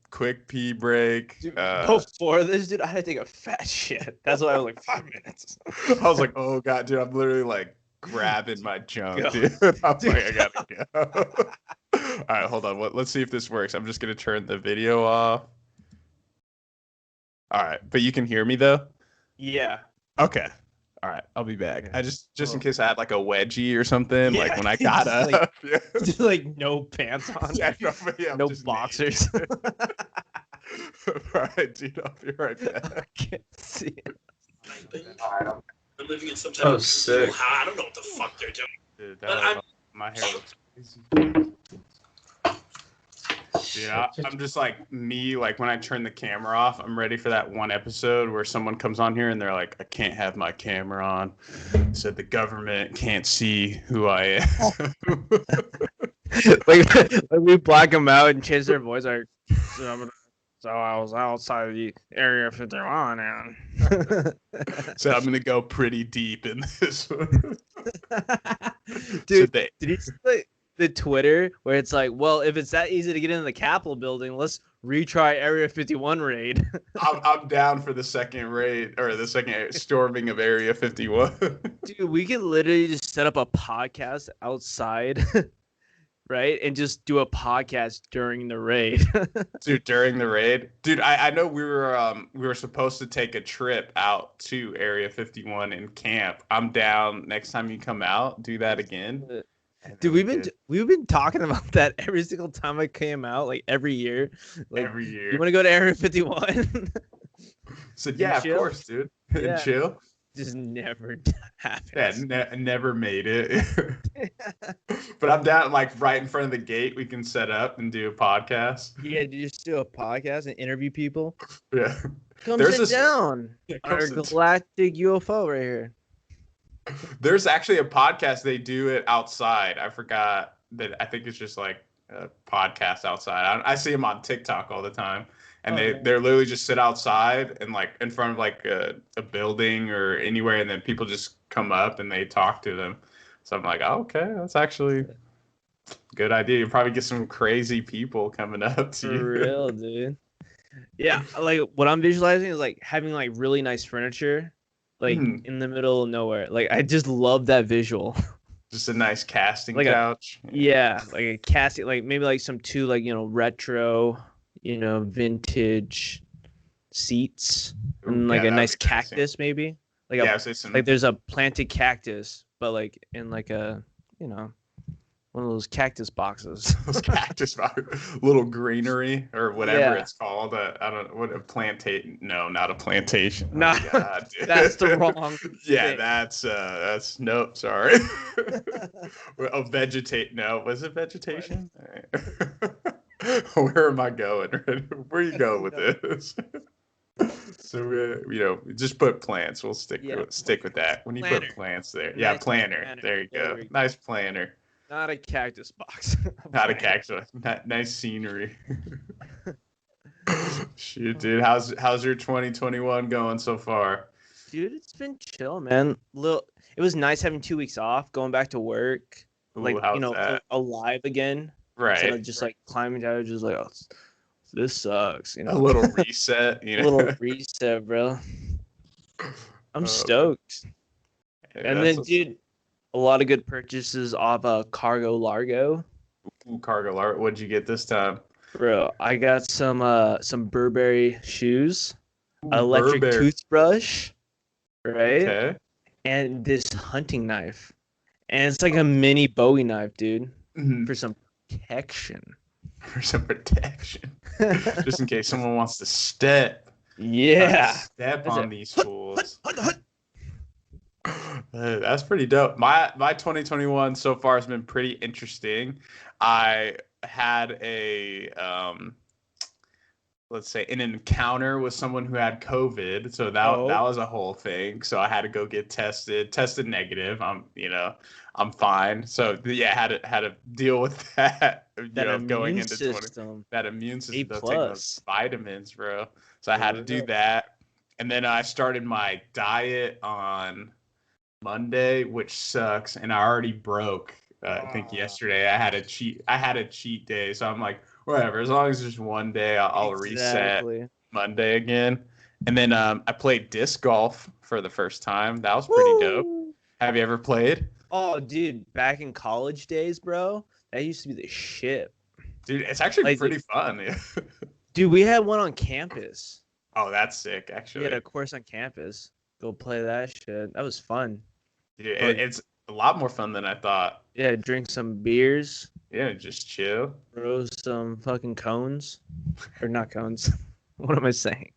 quick pee break. Dude, before this, dude, I had to take a fat shit. That's why I was like 5 minutes. I was like, oh god, dude, I'm literally grabbing my junk, Go. dude. I'm like, I gotta go. All right, hold on. Let's see if this works. I'm just gonna turn the video off. All right, but you can hear me though. Yeah. Okay. All right, I'll be back. Okay. I just in case I had a wedgie or something, Yeah, when I got just, up. Yeah. Just no pants on. Yeah, I'm no just boxers. All right, dude, I'll be right back. I can't see it. I'm living in some type of sick. I don't know what the fuck they're doing. Dude, But my hair looks crazy. Yeah, I'm just me, when I turn the camera off, I'm ready for that one episode where someone comes on here and they're like, I can't have my camera on. Said the government can't see who I am. like we black them out and change their voice. So I was outside the area 51 and So I'm gonna go pretty deep in this one. Dude, did you see the Twitter where it's like, well, if it's that easy to get into the Capitol building, let's retry Area 51 raid. I'm down for the second raid or the second storming of Area 51. Dude, we could literally just set up a podcast outside, right? And just do a podcast during the raid. Dude, during the raid? Dude, I know we were supposed to take a trip out to Area 51 and camp. I'm down. Next time you come out, do that again. Dude, we've been talking about that every single time I came out, every year. Every year. You want to go to Area 51? Said, yeah, of course, dude. Yeah. And chill. Just never Yeah, happened. never made it. But I'm down, right in front of the gate. We can set up and do a podcast. Yeah, just do a podcast and interview people. Yeah. Come There's sit this- down. Yeah, Our come sit- galactic UFO right here. There's actually a podcast. They do it outside. I forgot that. I think it's just a podcast outside. I see them on TikTok all the time. And they're literally just sit outside and in front of a building or anywhere, and then people just come up and they talk to them. So I'm like, oh, okay, that's actually a good idea. You probably get some crazy people coming up to For you. real, dude. Yeah, what I'm visualizing is having really nice furniture, in the middle of nowhere. I just love that visual. Just a nice casting Like couch. Yeah, a casting, maybe some two retro, vintage seats and Yeah, a that'd nice be nice, yeah. cactus maybe. Yeah, say some. There's a planted cactus, but in a One of those cactus boxes. Those cactus little greenery or whatever Yeah. it's called. I don't know what a plantation. No, not a plantation. Oh, Nah, God, dude. that's the wrong Yeah, thing. that's nope. Sorry. Oh, vegetate. No, was it vegetation? All right. Where am I going? Where are you going with this? So just put plants. We'll stick with that. When you Planner. put plants there, Nice planner. There you go. we go. Nice planner. Not a cactus box. Not a cactus. Nice scenery. Shoot, dude. How's your 2021 going so far? Dude, it's been chill, man. It was nice having 2 weeks off, going back to work, Ooh, how's that? alive again. Right. Instead of just like climbing down, just like, oh, this sucks. A little reset. A little reset, bro. I'm stoked. Yeah, and then, dude, a lot of good purchases of Cargo Largo. Ooh, Cargo Largo. What'd you get this time? Bro, I got some Burberry shoes, electric toothbrush, right? Okay. And this hunting knife. And it's like a mini Bowie knife, dude, for some protection. For some protection. Just in case someone wants to step. Yeah. Step on these fools. That's pretty dope. My 2021 so far has been pretty interesting. I had let's say an encounter with someone who had COVID. So that was a whole thing. So I had to go get tested negative. I'm fine. So yeah, had to deal with that. Going into that immune system, taking those vitamins, bro. So I had to do that. And then I started my diet on Monday, which sucks. And I already broke. I think yesterday I had a cheat day. So I'm like, whatever. As long as there's one day, I'll reset Monday again. And then I played disc golf for the first time. That was pretty dope. Have you ever played? Oh, dude, back in college days, bro, that used to be the shit. Dude, it's actually pretty fun. Dude, we had one on campus. Oh, that's sick, actually. We had a course on campus. Go play that shit. That was fun. Dude, it's a lot more fun than I thought. Yeah, drink some beers. Yeah, just chill. Throw some fucking cones. Or not cones. What am I saying?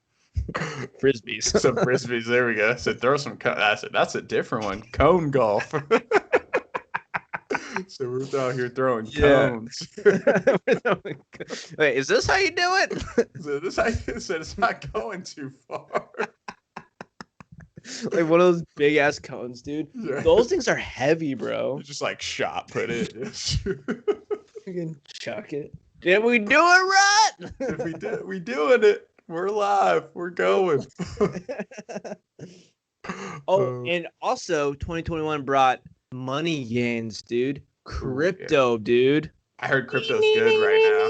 Frisbees. Some frisbees. There we go. So throw some cones. That's a different one. Cone golf. So we're out here throwing cones. Wait, is this how you do it? So this how you said it's not going too far. Like one of those big ass cones, dude. Yeah. Those things are heavy, bro. You just like shot put it. We can chuck it. Did we do it right? If we doing it. We're alive. We're going. And also 2021 brought money gains, dude. Crypto, dude. I heard crypto's good right now.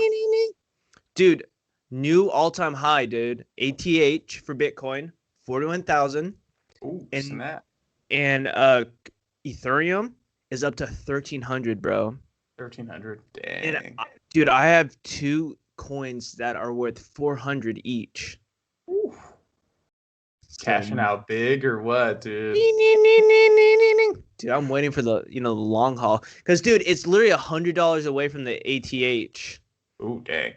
Dude, new all-time high, dude. ATH for Bitcoin, 41,000. Ooh, snap. And Ethereum is up to 1,300, bro. 1,300. Dang. And, dude, I have 2 coins that are worth 400 each. Ooh. Cashing out big or what, dude? Dude, I'm waiting for the long haul, because dude, it's literally $100 away from the ATH. Ooh, dang.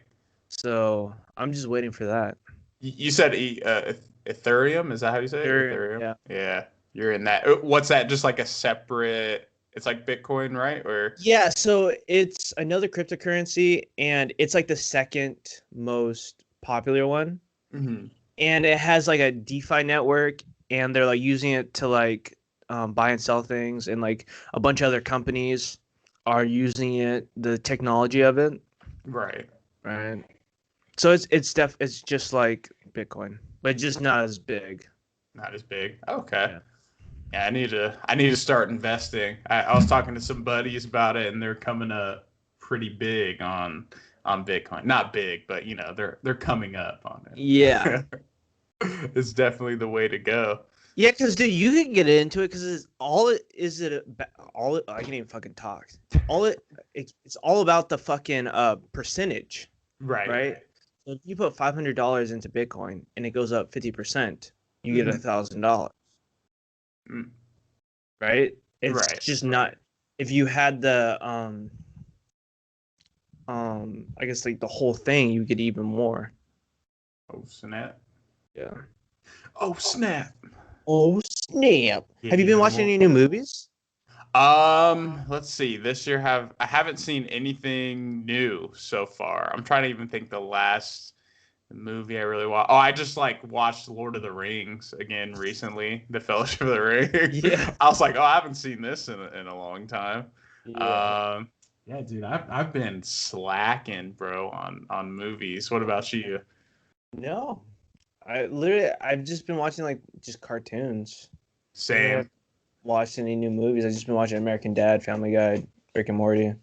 So I'm just waiting for that. You said Ethereum? Is that how you say it? Ethereum. Yeah. You're in that. What's that? Just like a separate. It's like Bitcoin, right? Or yeah, so it's another cryptocurrency, and it's like the second most popular one. Mm-hmm. And it has like a DeFi network, and they're like using it to like buy and sell things, and like a bunch of other companies are using it, the technology of it. Right. So it's just like Bitcoin, but just not as big. Not as big. Okay. Yeah, I need to start investing. I was talking to some buddies about it, and they're coming up pretty big on Bitcoin. Not big, but they're coming up on it. Yeah. It's definitely the way to go. Yeah, because dude, you can get into it because I can't even fucking talk. It's all about the fucking percentage. Right. So if you put $500 into Bitcoin and it goes up 50%, you get $1,000. Right? It's just not. If you had the I guess like the whole thing, you get even more. Oh snap! Yeah. Oh snap! Oh snap! Get Have you been even watching more. any new movies? Let's see. This year I haven't seen anything new so far. I'm trying to even think the last movie I really watched. Oh, I just like watched Lord of the Rings again recently, The Fellowship of the Ring. Yeah. I was like, oh, I haven't seen this in a long time. Yeah. Yeah, dude, I've been slacking, bro, on movies. What about you? No. I've just been watching like just cartoons. Same. Watched any new movies? I've just been watching American Dad, Family Guy, Rick and Morty.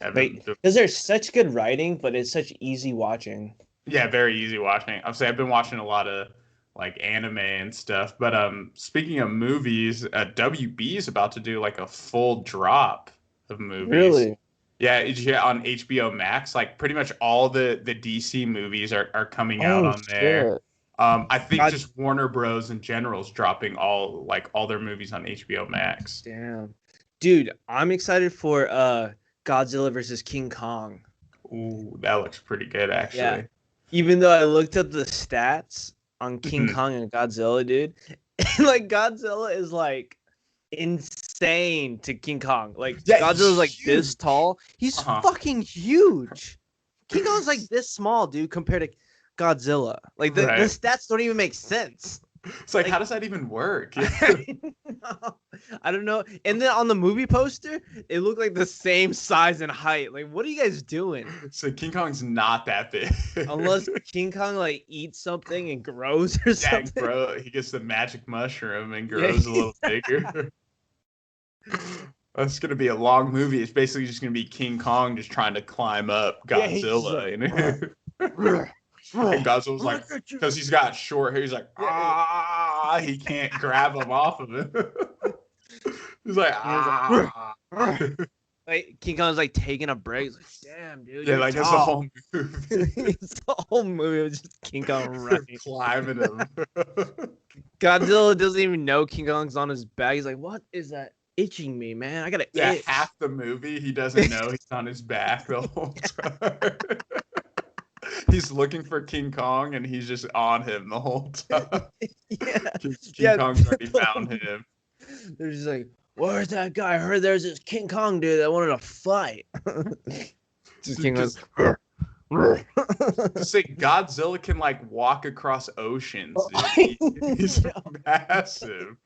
Haven't- Because there's such good writing, but it's such easy watching. Yeah, very easy watching. I've been watching a lot of like anime and stuff. But speaking of movies, WB is about to do like a full drop of movies. Really? Yeah, on HBO Max. Like pretty much all the DC movies are coming out on there. Shit. I think God- just Warner Bros. In general is dropping all their movies on HBO Max. Damn. Dude, I'm excited for Godzilla versus King Kong. Ooh, that looks pretty good actually. Yeah. Even though I looked up the stats on King Kong and Godzilla, dude, and like Godzilla is like insane to King Kong. Like Yeah, Godzilla's like huge. this tall. He's fucking huge. King Kong's like this small, dude, compared to Godzilla. Like the stats don't even make sense. It's like how does that even work? I don't know. And then on the movie poster, it looked like the same size and height. Like, what are you guys doing? So King Kong's not that big. Unless King Kong like eats something and grows or Yeah, something. bro, he gets the magic mushroom and grows a little bigger. That's gonna be a long movie. It's basically just gonna be King Kong just trying to climb up Godzilla. And Godzilla's like, because he's got short hair, he's like, he can't grab him off of him. He's like, Like King Kong's like taking a break. He's like, damn, dude. Yeah, like that's the whole movie. It's the whole movie was just King Kong running. Climbing him. Godzilla doesn't even know King Kong's on his back. He's like, what is that itching me, man? I gotta itch. Half the movie he doesn't know he's on his back the whole time. He's looking for King Kong and he's just on him the whole time. King Kong's already found him. They're just like, where's that guy? I heard there's this King Kong dude that wanted to fight. Just King Kong's Say Godzilla can like walk across oceans. Dude. He's massive.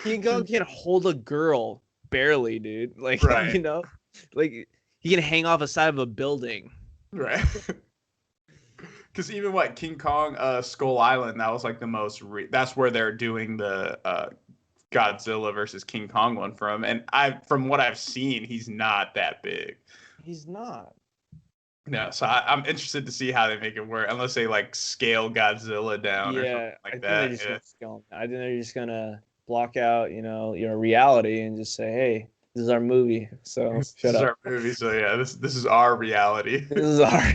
King Kong can hold a girl barely, dude. Like Right. you know, like he can hang off the side of a building. Right. Because even what King Kong, Skull Island, that was like the most. That's where they're doing the Godzilla versus King Kong one from, and from what I've seen, he's not that big. He's not. No, so I'm interested to see how they make it work, unless they like scale Godzilla down or something like that. I think they're just gonna block out, your reality and just say, hey, this is our movie. So This shut is up. our movie, so yeah, this is our reality. This is our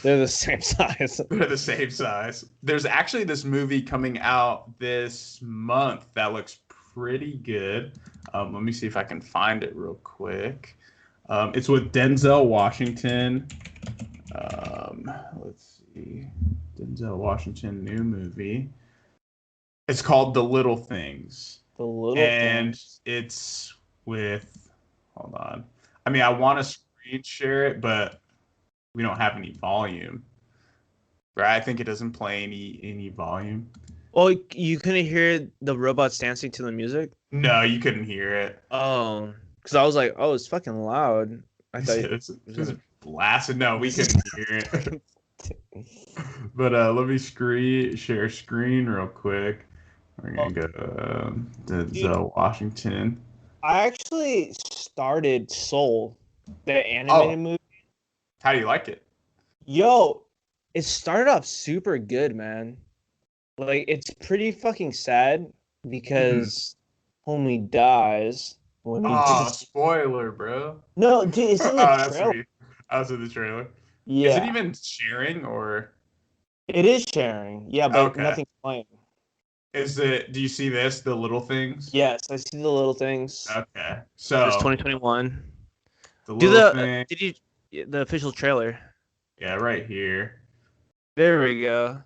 They're the same size. They're the same size. There's actually this movie coming out this month that looks pretty good. Let me see if I can find it real quick. It's with Denzel Washington. Let's see. Denzel Washington new movie. It's called The Little Things. It's with, hold on. I mean, I want to screen share it, but we don't have any volume. Right? I think it doesn't play any volume. Oh, you couldn't hear the robots dancing to the music? No, you couldn't hear it. Oh, because I was like, oh, it's fucking loud. I thought It's blasted. No, we couldn't hear it. But let me share screen real quick. We're gonna go Denzel Washington. I actually started Soul, the animated movie. How do you like it? Yo, it started off super good, man. Like, it's pretty fucking sad because homie dies. Spoiler, bro. No, dude, it's in the trailer. Sweet. I was in the trailer. Yeah. Is it even sharing or? It is sharing. Yeah, but nothing's playing. Do you see this? The Little Things? Yes, I see the little things. Okay. So it's 2021. The Do little the thing. did you the official trailer? Yeah, right here. There we go.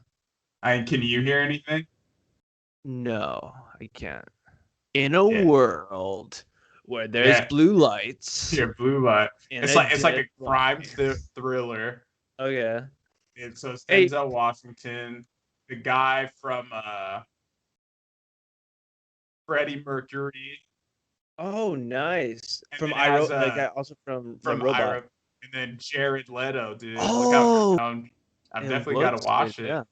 Can you hear anything? No, I can't. In a Yeah. world where there's Yeah. blue lights. Here, blue light. and It's a like a dead crime body. thriller. Okay. And so it's Hey. Denzel Washington, the guy from Freddie Mercury, Oh, nice. and From then it has the guy also from the from robot. Ira, and then Jared Leto, dude. Oh, Look how I've it definitely got looks to watch good, it. yeah.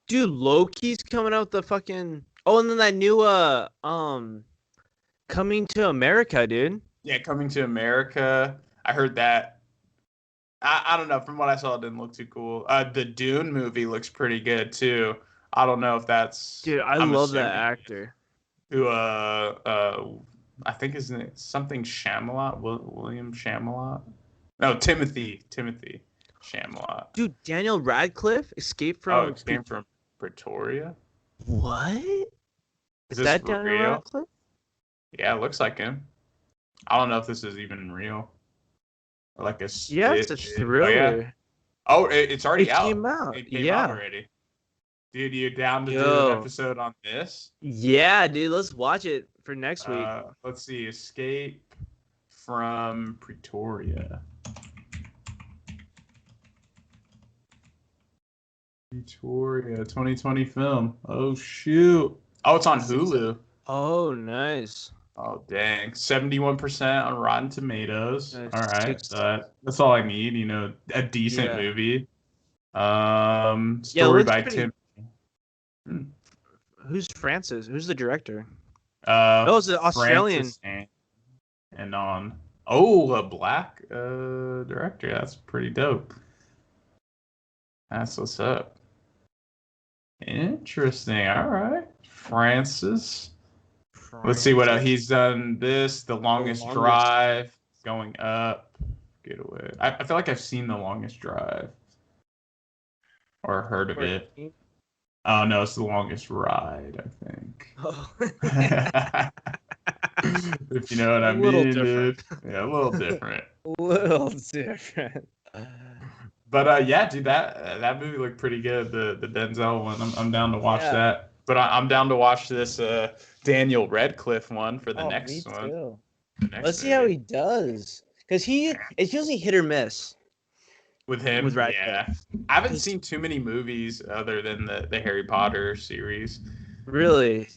Dude, Loki's coming out the fucking. Oh, and then that new Coming to America, dude. Yeah, Coming to America. I heard that. I don't know. From what I saw, it didn't look too cool. The Dune movie looks pretty good too. I don't know if that's. Dude, I'm love that assuming actor. Who I think his name something Shyamalan. William Shyamalan. No, Timothy Shyamalan. Dude, Daniel Radcliffe escaped Oh, from. it came from Pretoria. What? Is Is this that for Daniel real? Radcliffe? Yeah, it looks like him. I don't know if this is even real. Or like a Yeah, it's a thriller. Oh, it's already It out. came out. It came Yeah. out already. Dude, you down to do Yo. an episode on this? Yeah, dude, let's watch it for next week. Let's see. Escape from Pretoria. Pretoria 2020 film. Oh shoot. Oh, it's on Hulu. Oh, nice. Oh dang. 71% on Rotten Tomatoes. Nice. All right. So that's all I need, a decent Yeah. movie. Yeah, Story looks by pretty- Tim. Who's Francis? Who's the director? Oh, Oh, it's an Australian. And on a black director. That's pretty dope. That's what's up. Interesting. All right. Francis. Let's see what else he's done. The Longest Drive, Going Up, Getaway. I feel like I've seen The Longest Drive or heard of it. Oh no, it's The Longest Ride, I think. Oh. If you know what I mean, little different. dude. Yeah, a little different. A little different. But yeah, dude, that movie looked pretty good. The Denzel one. I'm down to watch that. But I'm down to watch this Daniel Radcliffe one for the next one. Too. The next Let's see how movie. he does. Because it's usually hit or miss. With him, With Radcliffe. yeah. I haven't seen too many movies other than the Harry Potter series. Really?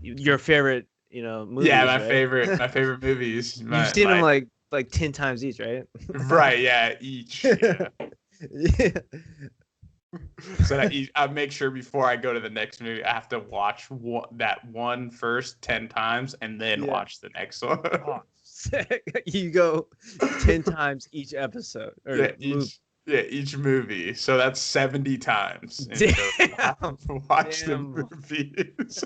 Your favorite, movies, Yeah, my right? favorite movies. You've seen them like 10 times each, right? Right, yeah, each. Yeah. Yeah. So I make sure before I go to the next movie, I have to watch that one first 10 times and then watch the next one. Oh, sick. You go 10 times each episode. Or each movie. So that's 70 times. Damn. Watch the Damn. movies.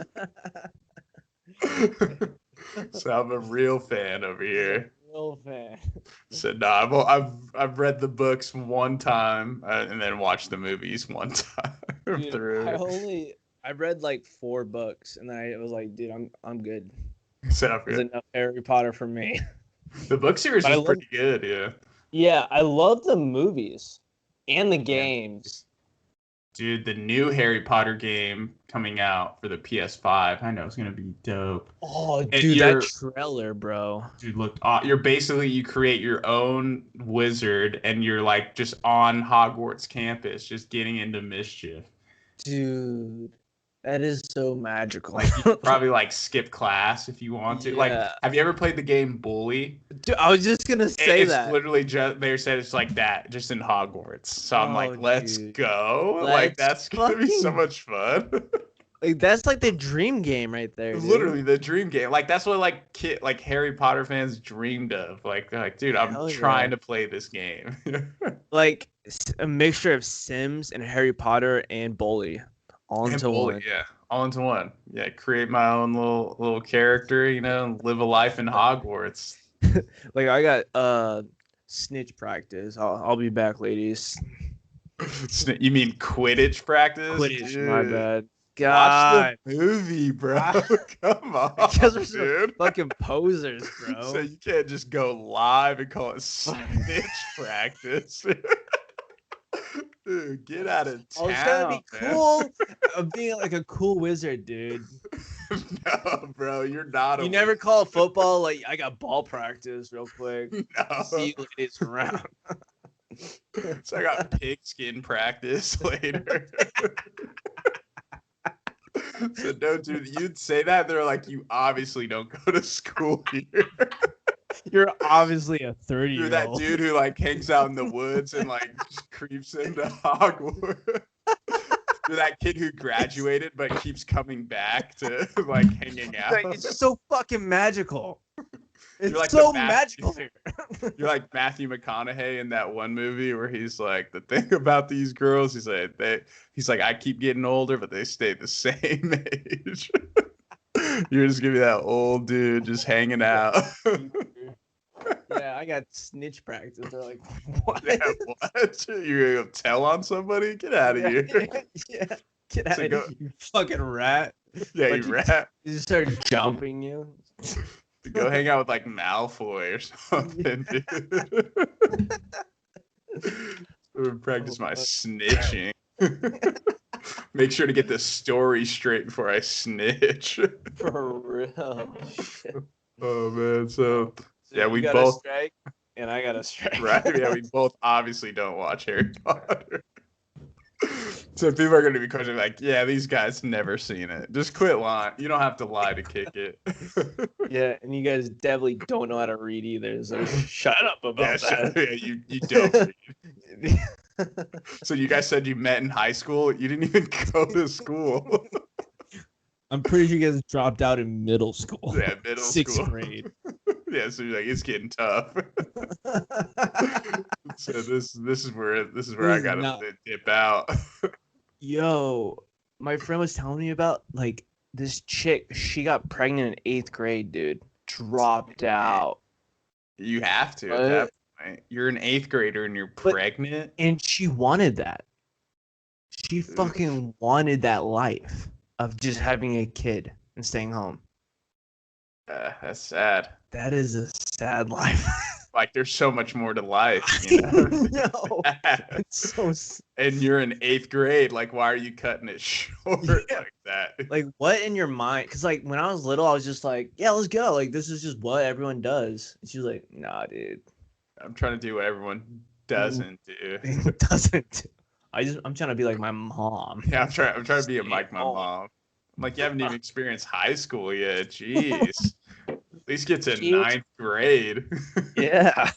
So I'm a real fan over here. Real fan. So no, I've read the books one time and then watched the movies one time Dude, through. I read like 4 books and then I was like, dude, I'm good. So There's enough Harry Potter for me. the book series But is pretty good, yeah. Yeah, I love the movies and the games. Dude, the new Harry Potter game coming out for the PS5, I know it's gonna be dope. Oh, And dude, that trailer, bro. Dude, look, you create your own wizard, and you're like just on Hogwarts campus, just getting into mischief. Dude, that is so magical. Like you could probably like skip class if you want to. Like, Yeah. have you ever played the game Bully? Dude, I was just gonna say It's that. literally just they said it's like that, just in Hogwarts. So I'm Oh, like, let's dude. go. Like Let's that's gonna be so fucking- much fun. Like that's like the dream game right there. Dude. Literally the dream game. Like that's what like Harry Potter fans dreamed of. Like they're like, dude, I'm Hell trying yeah. to play this game. Like a mixture of Sims and Harry Potter and Bully all And into Bully, one. yeah, all into one. Yeah, create my own little character, and live a life in Hogwarts. Like I got snitch practice. I'll be back, ladies. You mean Quidditch practice? Quidditch, my bad. god. Watch the movie, bro. Come on, Because we're so dude. fucking posers, bro. So you can't just go live and call it snitch practice. Dude, get out of I was town. trying to be man. cool. I'm being like a cool wizard, dude. No, bro, you're not. You never call football like I got ball practice real quick. No. See you ladies around. So I got pigskin practice later. So no, dude, you'd say that they're like, you obviously don't go to school here. You're obviously a You're 30-year-old. that dude who like hangs out in the woods and like just creeps into Hogwarts. You're that kid who graduated but keeps coming back to like hanging out. Like, it's just so fucking magical. It's like so the magical here. You're like Matthew McConaughey in that one movie where he's like, the thing about these girls, he's like, I keep getting older, but they stay the same age. You're just gonna be that old dude just hanging out. Yeah, I got snitch practice. They're like, what? Yeah, what? You're gonna go tell on somebody? Get out of here. Yeah, get out So of go- here, you fucking rat. Yeah, But you rat. You just start jumping you. Go hang out with like Malfoy or something, dude. Practice my snitching. Make sure to get the story straight before I snitch. For real. Shit. Oh man, so yeah, you we got both a strike, and I got a strike. right. Yeah, we both obviously don't watch Harry Potter. So people are going to be questioning, like, yeah, these guys never seen it. Just quit lying. You don't have to lie to kick it. Yeah, and you guys definitely don't know how to read either. So shut up about that. You don't read. So you guys said you met in high school. You didn't even go to school. I'm pretty sure you guys dropped out in middle school. Yeah, middle Sixth school. grade. Yeah, so you're like, it's getting tough. So this is where I gotta not- dip out. Yo, my friend was telling me about like this chick. She got pregnant in 8th grade, dude. Dropped out, You have to What? at that point. You're an 8th grader and you're But- pregnant. and she wanted that. She fucking wanted that life of just having a kid and staying home. That's sad. That is a sad life. Like there's so much more to life, you know. No, it's so And you're in 8th grade. Like, why are you cutting it short Yeah. like that? like what in your mind? Because like when I was little, I was just like, yeah, let's go. Like this is just what everyone does. And she was like, nah, dude, I'm trying to do what everyone doesn't do. it doesn't. I'm trying to be like my mom. Yeah, I'm trying to be like my Oh. mom. I'm like, you haven't even experienced high school yet. Jeez. At least get to Cute. 9th grade. Yeah.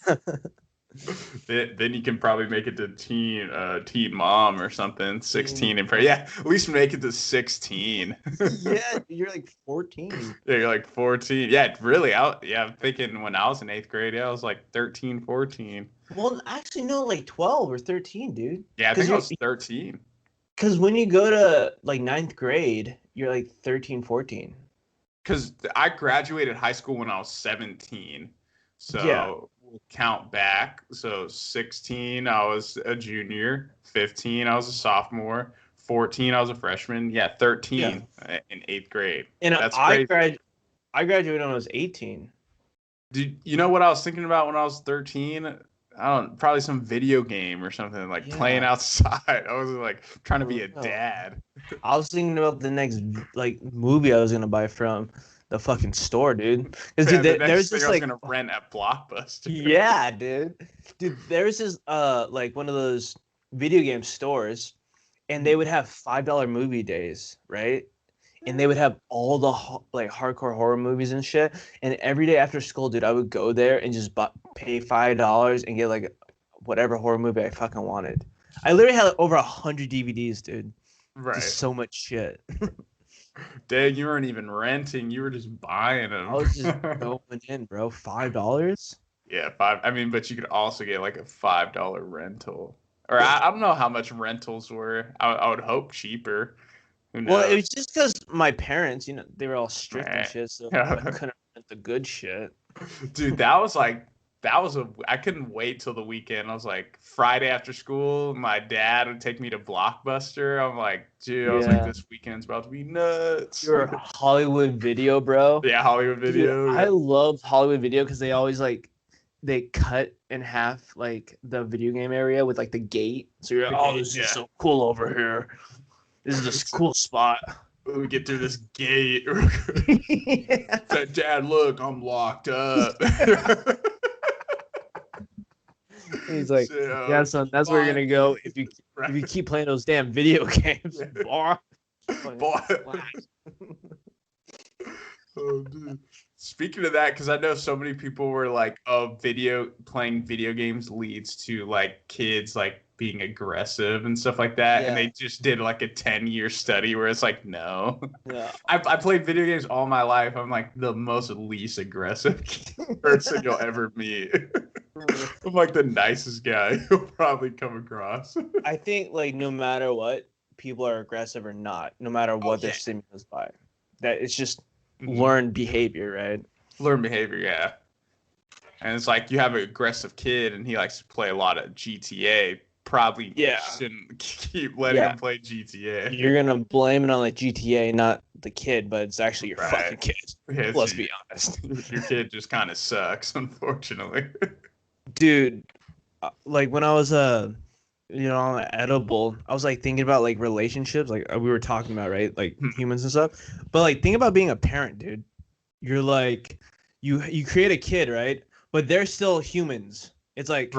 Then you can probably make it to teen mom or something. 16 and yeah, at least make it to 16. Yeah, you're like 14. Yeah, you're like 14. Yeah, really. I'm thinking when I was in 8th grade, yeah, I was like 13, 14. Well, actually, no, like 12 or 13, dude. Yeah, I 'Cause think I was 13. Because when you go to like 9th grade, you're like 13, 14. Because I graduated high school when I was 17. So Yeah. we'll count back. So 16, I was a junior. 15, I was a sophomore. 14, I was a freshman. Yeah, 13 in 8th grade. And That's I crazy. graduated when I was 18. Dude, you know what I was thinking about when I was 13? Probably some video game or something, like playing Yeah. outside. I was like trying to be a Oh. dad. I was thinking about the next like movie I was gonna buy from the fucking store, dude. Because Yeah, dude, the next there's thing this I was like gonna rent at Blockbuster. yeah, dude. There's this like one of those video game stores, and they would have $5 movie days, right? And they would have all the like hardcore horror movies and shit. And every day after school, dude, I would go there and just pay $5 and get like whatever horror movie I fucking wanted. I literally had like, over 100 DVDs, dude. Right. Just so much shit. Dang, you weren't even renting. You were just buying them. I was just going in, bro. $5? Yeah, $5. I mean, but you could also get like a $5 rental. Or I don't know how much rentals were. I would hope cheaper. Who Well, it knows? was just because my parents, they were all strict and Right. shit, so Yeah. I couldn't rent the good shit. Dude, that was like I couldn't wait till the weekend. I was like, Friday after school, my dad would take me to Blockbuster. I'm like, dude, I was like, this weekend's about to be nuts. Your Hollywood Video, bro. Yeah, Hollywood Video. Dude, I love Hollywood Video because they always like they cut in half like the video game area with like the gate. So you're like, oh, this is so cool over here. This is this cool spot. We get through this gate. Dad, look, I'm locked up. He's like, yeah, son, that's where you're gonna go if you keep playing those damn video games. Boy. Oh, dude. Speaking of that, because I know so many people were like, "Oh, playing video games leads to like kids like being aggressive and stuff like that," and they just did like a 10-year study where it's like, no. Yeah. I played video games all my life. I'm like the most least aggressive person you'll ever meet. I'm like the nicest guy you'll probably come across. I think like no matter what, people are aggressive or not, no matter what their stimulus by. That it's just learned behavior, right? Learned behavior, yeah. And it's like you have an aggressive kid and he likes to play a lot of GTA. Probably shouldn't keep letting him play GTA. You're gonna blame it on the GTA, not the kid, but it's actually your fucking kid. Yeah, let's be honest. Your kid just kind of sucks, unfortunately. Dude, like when I was on edible, I was like thinking about like relationships, like we were talking about, right? Like humans and stuff. But like think about being a parent, dude. You're like you create a kid, right? But they're still humans. It's like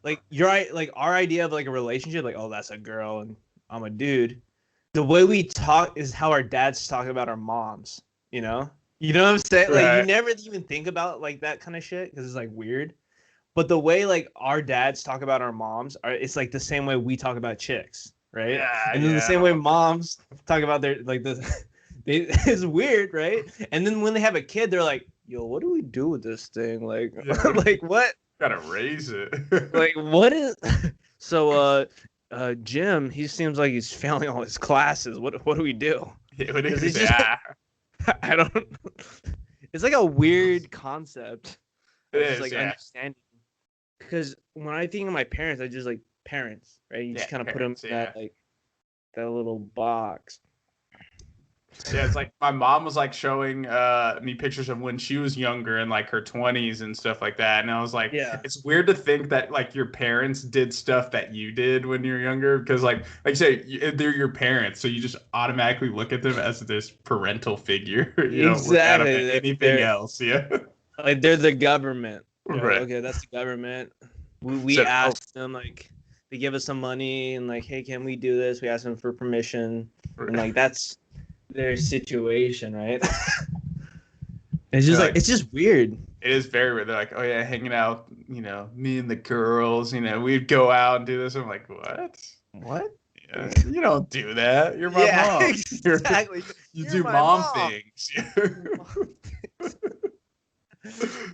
like you're right, like our idea of like a relationship, like, oh, that's a girl and I'm a dude. The way we talk is how our dads talk about our moms, you know? You know what I'm saying? Like you never even think about like that kind of shit because it's like weird. But the way like our dads talk about our moms, it's like the same way we talk about chicks, right? Yeah, and then the same way moms talk about their like it's weird, right? And then when they have a kid, they're like, "Yo, what do we do with this thing? Like, like what? Gotta raise it. Like, what is?" So, Jim, he seems like he's failing all his classes. What do we do? I don't. It's like a weird concept. It's like understanding. Because when I think of my parents, I just like parents, right? You just kind of put them in that like that little box. Yeah, it's like my mom was like showing me pictures of when she was younger in like her 20s and stuff like that, and I was like, it's weird to think that like your parents did stuff that you did when you were younger, because like you say, they're your parents, so you just automatically look at them as this parental figure. You don't look at them as anything else. Yeah, like they're the government. Right. Okay, that's the government. We asked them, like, they give us some money and like, hey, can we do this? We asked them for permission, and like that's their situation, right? It's just like it's just weird. It is very weird. They're like, oh yeah, hanging out, you know, me and the girls, you know, we'd go out and do this. I'm like, what? What? Yeah, you don't do that. You're my mom. Exactly. You do mom things.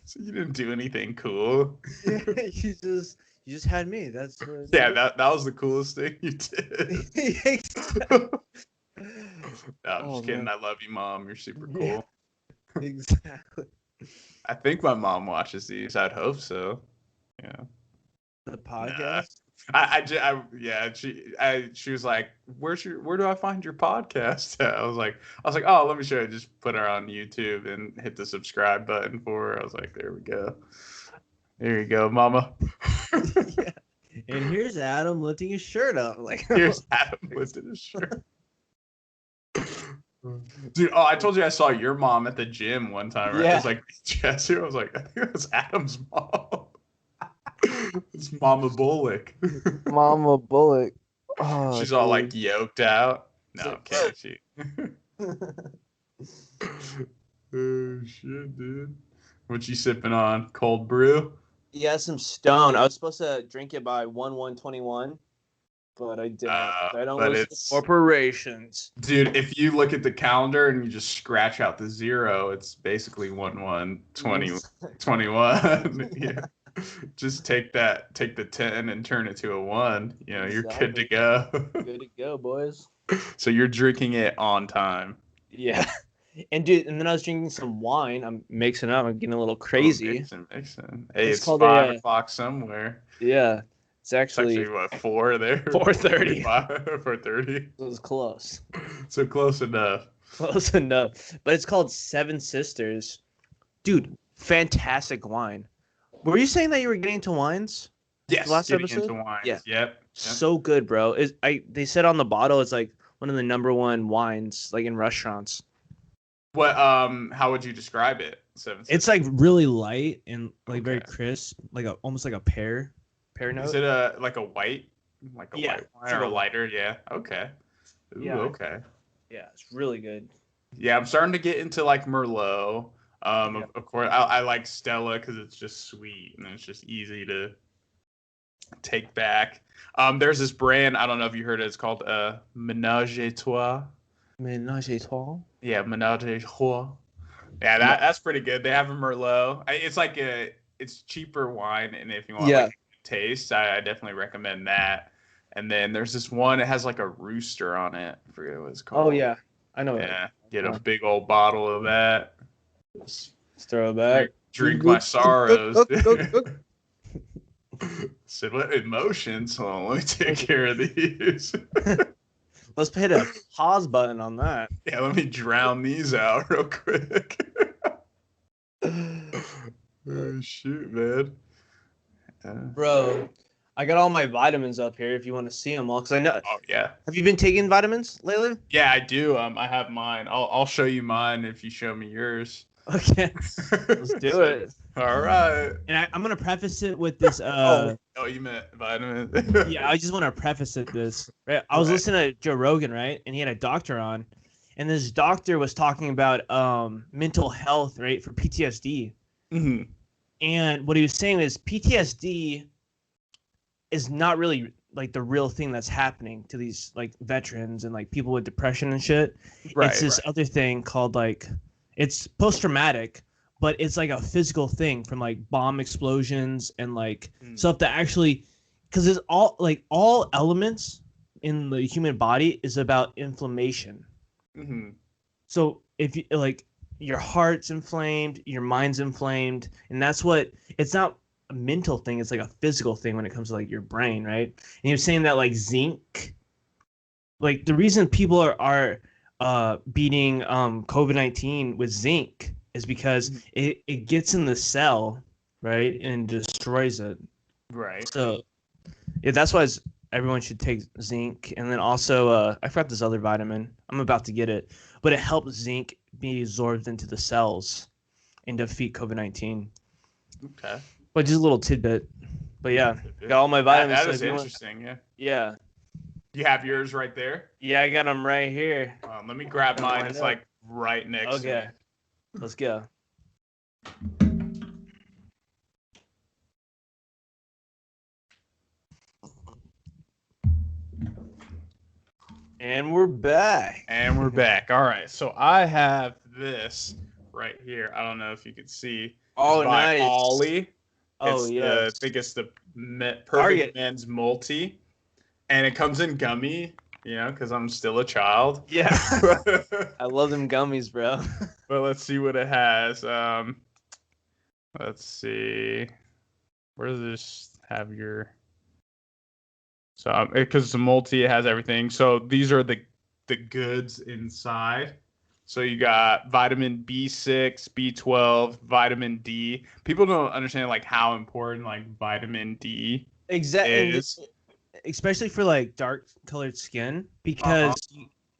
So you didn't do anything cool. You just had me. That's that was the coolest thing you did. No, I'm just kidding. I love you, Mom. You're super cool. Yeah, exactly. I think my mom watches these. I'd hope so. Yeah. The podcast. She was like, where do I find your podcast? I was like, oh, let me show you. Just put her on YouTube and hit the subscribe button for her. I was like, there we go. There you go, Mama. Yeah. And here's Adam lifting his shirt up. Like, here's Adam lifting his shirt. Dude, I told you I saw your mom at the gym one time, right? Yeah. I was like, Jesse, I was like, I think it was Adam's mom. It's Mama Bullock. Mama Bullock. Oh, she's all like yoked out. No, can't she? Oh shit, dude. What you sipping on? Cold brew? Yeah, some Stone. I was supposed to drink it by 1/1/21, but I didn't. I don't listen to corporations. Dude, if you look at the calendar and you just scratch out the 0, it's basically 1/1/21. Yeah. Just take the 10 and turn it to a 1. You know, you're good to go. Good to go, boys. So you're drinking it on time. Yeah. And dude, and then I was drinking some wine. I'm mixing up. I'm getting a little crazy. Mixing. Hey, it's called 5 o'clock somewhere. Yeah, it's It's actually actually what, 4 there? 4:30. 4:30. It was close. So close enough. Close enough. But it's called Seven Sisters. Dude, fantastic wine. Were you saying that you were getting into wines? Yes, Last getting episode? into wines. Yeah. Yep. So good, bro. They said on the bottle it's like one of the #1 wines like in restaurants. What how would you describe it? It's like really light and like very Okay. crisp, like almost like a pear note. Is it a like a white Yeah, white wine it's or like a lighter? Yeah. Okay. Ooh, Yeah. okay. Yeah, it's really good. Yeah, I'm starting to get into like Merlot. Yeah. Of course, I like Stella because it's just sweet and it's just easy to take back. There's this brand, I don't know if you heard it. It's called Ménage à Trois. Ménage à trois. Yeah, Ménage à Trois. Yeah, that's pretty good. They have a Merlot. It's like it's cheaper wine, and if you want like a good taste, I definitely recommend that. And then there's this one. It has like a rooster on it. I forget what it's called. Oh yeah, I know. Yeah, get a big old bottle of that. Let's throw it back. Drink my sorrows. Said what emotions? Hold on, let me take care of these. Let's hit a pause button on that. Yeah, let me drown these out real quick. Oh shoot, man. Bro, I got all my vitamins up here if you want to see them all. Cause I know. Oh yeah. Have you been taking vitamins lately? Yeah, I do. I have mine. I'll show you mine if you show me yours. Okay, let's do it. All right. And I'm gonna preface it with this. Oh, you meant vitamin. Yeah, I just want to preface it this. Right, I was listening to Joe Rogan, right, and he had a doctor on, and this doctor was talking about mental health, right, for PTSD. Mm-hmm. And what he was saying is PTSD is not really like the real thing that's happening to these like veterans and like people with depression and shit. Right, it's this other thing called like it's post-traumatic, but it's like a physical thing from like bomb explosions and like stuff that actually, because it's all elements in the human body is about inflammation. Mm-hmm. So if you like your heart's inflamed, your mind's inflamed, and that's what it's not a mental thing, it's like a physical thing when it comes to like your brain, right? And he was saying that like zinc, like the reason people are beating COVID-19 with zinc is because it gets in the cell, right, and destroys it. Right. So yeah, that's why everyone should take zinc. And then also I forgot this other vitamin. I'm about to get it, but it helps zinc be absorbed into the cells and defeat COVID-19. Okay. But just a little tidbit. But yeah, got all my vitamins. That so is if you interesting. Yeah. Yeah. You have yours right there. Yeah, I got them right here. Let me grab mine. It's like right next. Okay. to me. Let's go. And we're back. And we're back. All right. So I have this right here. I don't know if you can see. Oh, It's by nice. Ollie. Oh, yeah. I think it's the Perfect Target. Men's Multi, and it comes in gummy. You know, because I'm still a child. Yeah. I love them gummies, bro. But let's see what it has. Let's see. Where does this have your? So because it's a multi, it has everything. So these are the goods inside. So you got vitamin B6, B12, vitamin D. People don't understand like how important like vitamin D Exactly. is. Especially for like dark colored skin, because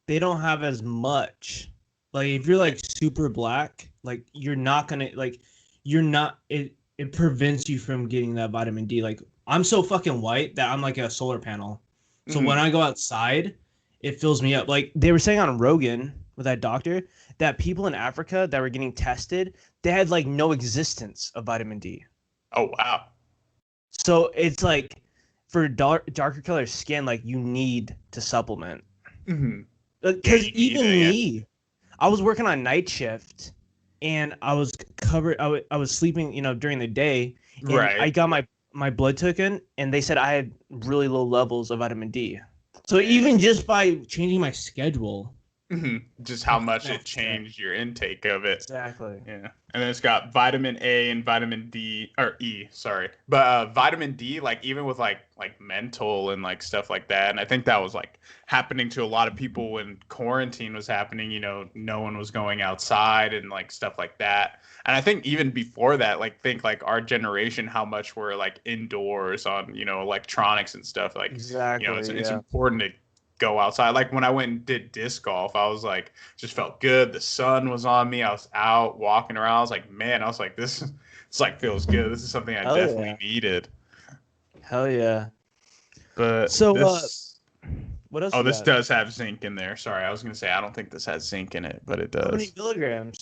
they don't have as much. Like if you're like super black, like you're not gonna like it prevents you from getting that vitamin D. Like I'm so fucking white that I'm like a solar panel. So when I go outside, it fills me up. Like they were saying on Rogan with that doctor that people in Africa that were getting tested, they had like no existence of vitamin D. Oh wow. So it's like for darker color skin, like you need to supplement. Mm-hmm. Because even me, I was working on night shift, and I was covered. I was sleeping, during the day. And Right. I got my blood taken, and they said I had really low levels of vitamin D. So even just by changing my schedule, Just how much No, it changed your intake of it. Exactly. Yeah. And then it's got vitamin A and vitamin D or E, sorry. But vitamin D, like even with like mental and like stuff like that. And I think that was like happening to a lot of people when quarantine was happening, you know, no one was going outside and like stuff like that. And I think even before that, like think like our generation, how much we're like indoors on, you know, electronics and stuff. Like Exactly. you know, it's important to go outside. Like when I went and did disc golf, I was like, just felt good. The sun was on me. I was out walking around. I was like, man, I was like, this like feels good. This is something I Hell definitely needed. Hell yeah. But So, this, what else? oh, you this got? does have zinc in there. Sorry, I was gonna say I don't think this has zinc in it, but it How many does. milligrams?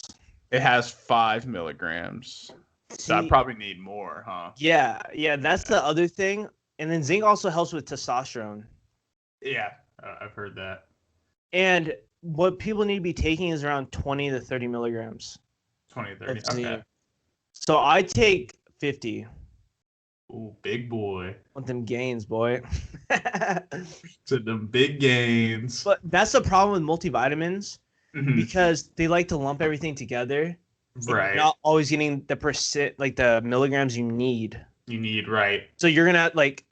It has 5 milligrams. So I See, probably need more, huh? yeah, that's the other thing. And then zinc also helps with testosterone. Yeah, I've heard that. And what people need to be taking is around 20 to 30 milligrams 20, 30. of zinc. Okay. So I take 50. Ooh, big boy. Want them gains, boy. To them big gains. But that's the problem with multivitamins Mhm. because they like to lump everything together. Right. You're not always getting the percent, like the milligrams you need. You need, right. So you're gonna like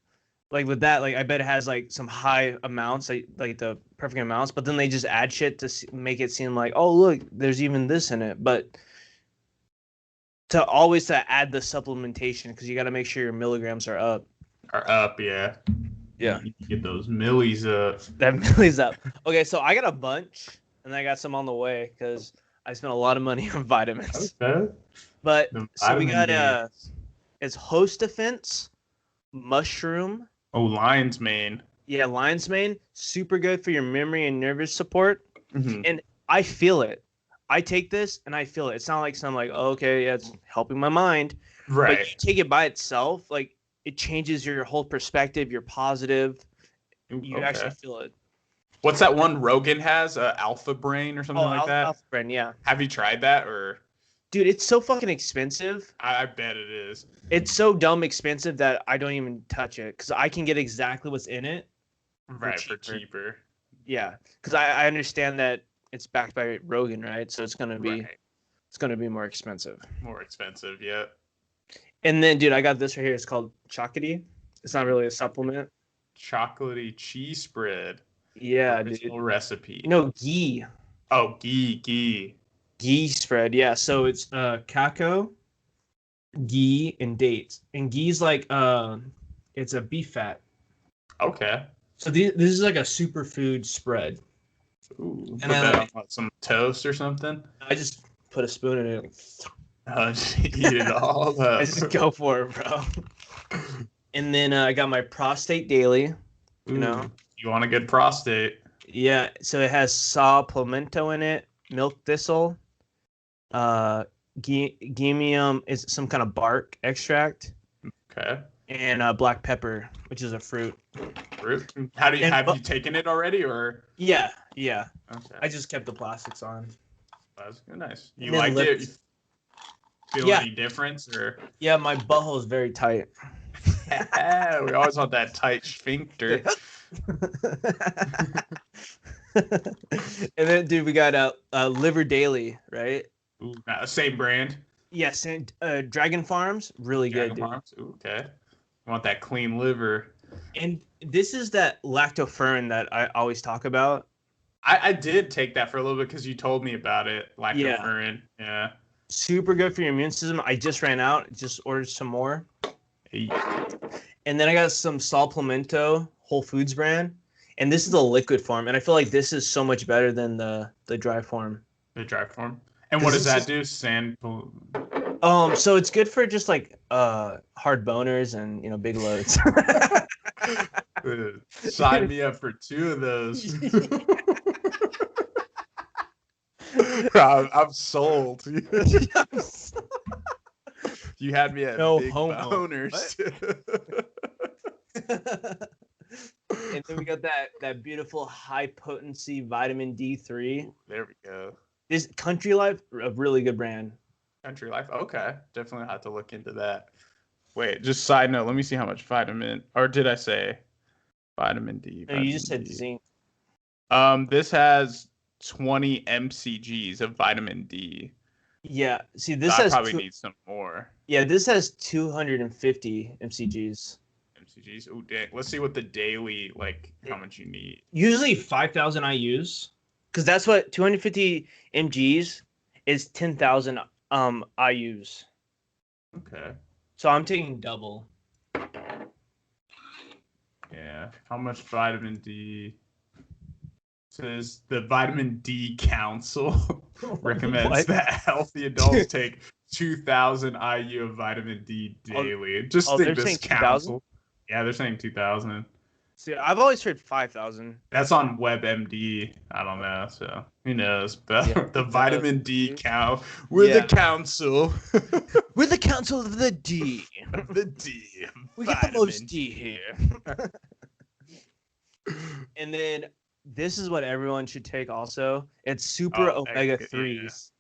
with that, like I bet it has like some high amounts, like the perfect amounts, but then they just add shit to make it seem like, oh look, there's even this in it. But to add the supplementation because you got to make sure your milligrams are up. Are up, yeah. Yeah. You get those millis up. That milli's up. Okay, so I got a bunch, and I got some on the way because I spent a lot of money on vitamins. Okay. But The so we got vitamin it's host defense, mushroom. Oh, lion's mane. Yeah, lion's mane, super good for your memory and nervous support. Mhm. And I feel it. I take this and I feel it. It's not like some like, oh, okay, yeah, it's helping my mind. Right. But you take it by itself, like it changes your whole perspective. You're positive. You actually feel it. What's that one Rogan has? Alpha Brain or something like that? Alpha Brain, yeah. Have you tried that or? Dude, it's so fucking expensive. I bet it is. It's so dumb expensive that I don't even touch it because I can get exactly what's in it. Right, for cheaper. Yeah, because I understand that it's backed by Rogan, right? So it's gonna be more expensive. More expensive, yeah. And then, dude, I got this right here. It's called Chocolatey. It's not really a supplement. Chocolatey cheese spread. Yeah, Original dude. recipe. No, ghee. Oh, ghee. Ghee spread. Yeah, so it's cacao, ghee, and dates. And ghee's like it's a beef fat. Okay. So this is like a superfood spread. Ooh, And put then that on what, some toast or something? I just put a spoon in it. Eat it all up. I just go for it, bro. And then I got my prostate daily. You know, You want a good prostate. yeah. So it has saw palmetto in it, milk thistle, gemium is some kind of bark extract, Okay. and black pepper, which is a fruit. Fruit. How do you And have you taken it already or? Yeah. Okay. I just kept the plastics on. That's nice. You And then like it? lips. You Feel any difference or? Yeah, my butthole is very tight. We always want that tight sphincter. And then, dude, we got a liver daily, right? Ooh, same brand. Yes, and Dragon Farms, really Dragon good, dude. Farms. Ooh, okay. You want that clean liver. And this is that lactoferrin that I always talk about. I did take that for a little bit because you told me about it. Lactoferrin. Yeah. Super good for your immune system. I just ran out. Just ordered some more. And then I got some Sal Pimento Whole Foods brand. And this is the liquid form. And I feel like this is so much better than the dry form. The dry form. And what does that do? Sand. So it's good for just like hard boners and, you know, big loads. Sign me up for 2 of those. I'm sold. You had me at No big homo. boners. And then we got that beautiful high potency vitamin D3. There we go. This Country Life, a really good brand. Country Life. Okay. Definitely have to look into that. Wait, just side note. Let me see how much vitamin, or did I say vitamin D? No, you just Vitamin said D. zinc. This has 20 mcgs of vitamin D. Yeah. See, So this I has probably need some more this has 250 mcgs. mcgs. Oh, dang. Let's see what the daily, like, how much you need. Usually 5,000 IUs, because that's what 250 mgs is 10,000 IUs. Okay. So I'm taking double. Yeah. How much vitamin D? Says the Vitamin D Council recommends What? that healthy adults take 2,000 IU of vitamin D daily. Just they're think this saying 2,000? council. Yeah, they're saying 2,000. See, I've always heard 5,000. That's on WebMD. I don't know, so who knows? But Yeah, the who vitamin knows, D dude? cow. We're Yeah. the council. We're the council of the D. the D. We get the vitamin most D here. And then this is what everyone should take also. It's super Oh, omega yeah. 3s.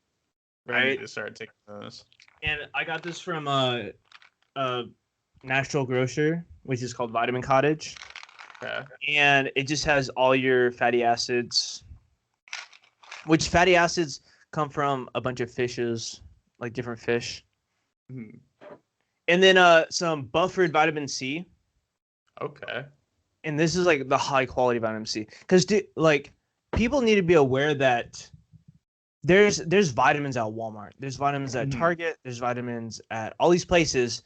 I Right? need to start taking those. And I got this from a natural grocer, which is called Vitamin Cottage. Okay. And it just has all your fatty acids, which fatty acids come from a bunch of fishes, like different fish. Mhm. And then some buffered vitamin C. Okay. And this is like the high quality vitamin C, because like people need to be aware that there's vitamins at Walmart, there's vitamins at Target, there's vitamins at all these places,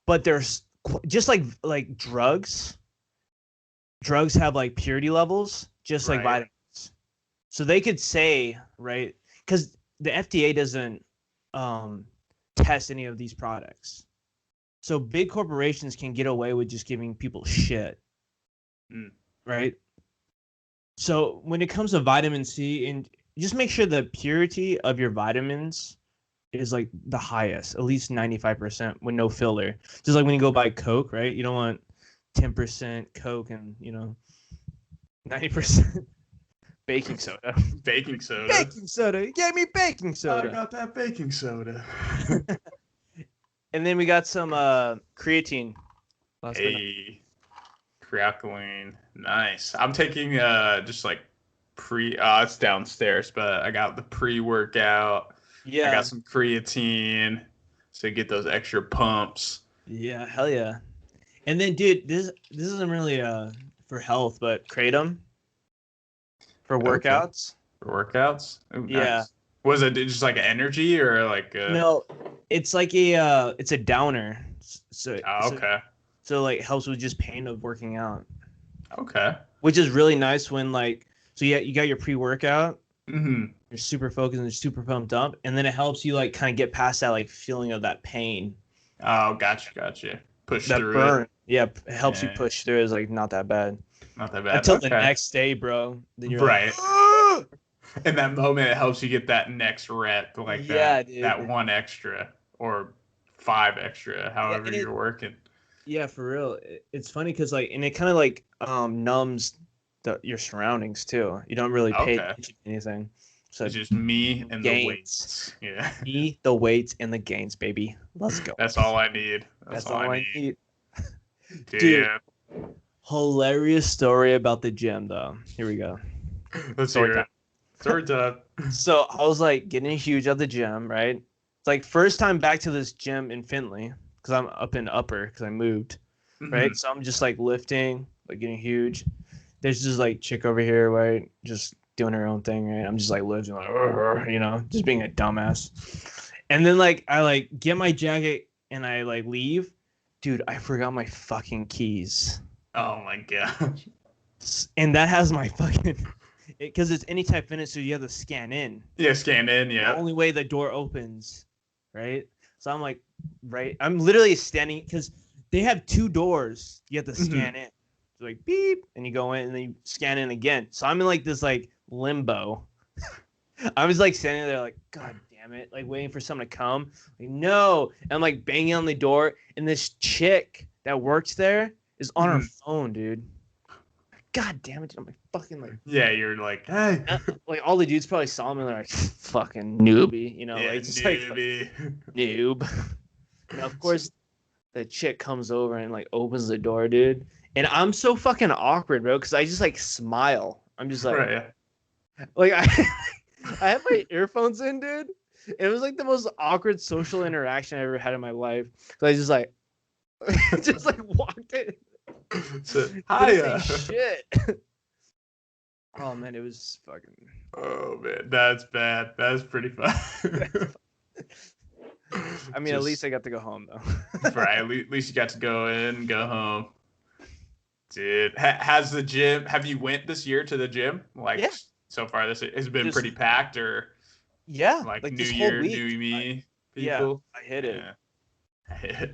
but there's just like drugs have like purity levels, just like Right. vitamins. So they could say, right, because the FDA doesn't test any of these products, so big corporations can get away with just giving people shit. Right. So when it comes to vitamin C, and just make sure the purity of your vitamins is like the highest, at least 95% with no filler. Just like when you go buy Coke, right? You don't want 10% Coke and 90% baking soda. Baking soda. Baking soda. You gave me baking I soda. got that baking soda. And then we got some creatine. Last but not- Hey. Creacoline. Nice. I'm taking just like it's downstairs, but I got the pre-workout. Yeah. I got some creatine to get those extra pumps. Yeah, hell yeah. And then dude, this isn't really for health, but kratom for workouts. For workouts? Ooh, Yeah. nice. Was it just like an energy or like No, it's like it's a downer. So okay. So like helps with just pain of working out. Okay. Which is really nice when like you got your pre-workout. Mm-hmm. You're super focused and super pumped up, and then it helps you like kind of get past that like feeling of that pain. Oh, gotcha. Push That through burn. it. Yeah, it helps you Yeah. push through. It's like not that bad. Not that bad. Until the next day, bro. Then you're right. like, "Ah!" In that moment, it helps you get that next rep, like Yeah, dude. that one extra or 5 extra, however and you're working. Yeah, for real. It's funny because like, and it kind of like numbs your surroundings too. You don't really pay Okay. attention to anything. So It's just me and the gains. weights. Yeah. me, the weights, and the gains, baby. Let's go. That's all I need. That's all I need. Dude. Hilarious story about the gym though. Here we go. Let's Story hear time. it. Story time. So I was like getting huge at the gym, right? It's like first time back to this gym in Findlay because I'm up in Upper because I moved, right? Mhm. So I'm just like lifting, like getting huge. There's just like chick over here, right? Just doing her own thing, right? I'm just like lifting, like, just being a dumbass. And then like I like get my jacket and I like leave. Dude, I forgot my fucking keys. Oh my gosh. And that has my fucking, because it's Anytime Fitness, so you have to scan in. Yeah, scan in, The yeah. only way the door opens, right? So I'm like, right, I'm literally standing because they have 2 doors. You have to scan in. So like beep, and you go in, and then you scan in again. So I'm in like this like limbo. I was like standing there like, God damn it, like waiting for someone to come. Like no, and I'm like banging on the door, and this chick that works there is on her phone, dude. God damn it, I'm like fucking like. Yeah, you're like, hey. Like all the dudes probably saw me and they're like, fucking newbie, Yeah, like just like newbie. noob. And of course, the chick comes over and like opens the door, dude. And I'm so fucking awkward, bro, because I just like smile. I'm just like, Right, yeah. Like I had my earphones in, dude. It was like the most awkward social interaction I ever had in my life. So I just like just like walked in. So, Couldn't hiya. say shit. Oh man, it was fucking. Oh man, that's bad. That's pretty fun. I mean, at least I got to go home though. Right, at least you got to go in, go home. Dude, has the gym? Have you went this year to the gym? Like Yeah. So far, this has been Just- pretty packed, or Yeah, like New this whole Year, week, New Me yeah, people. I hit it. Yeah.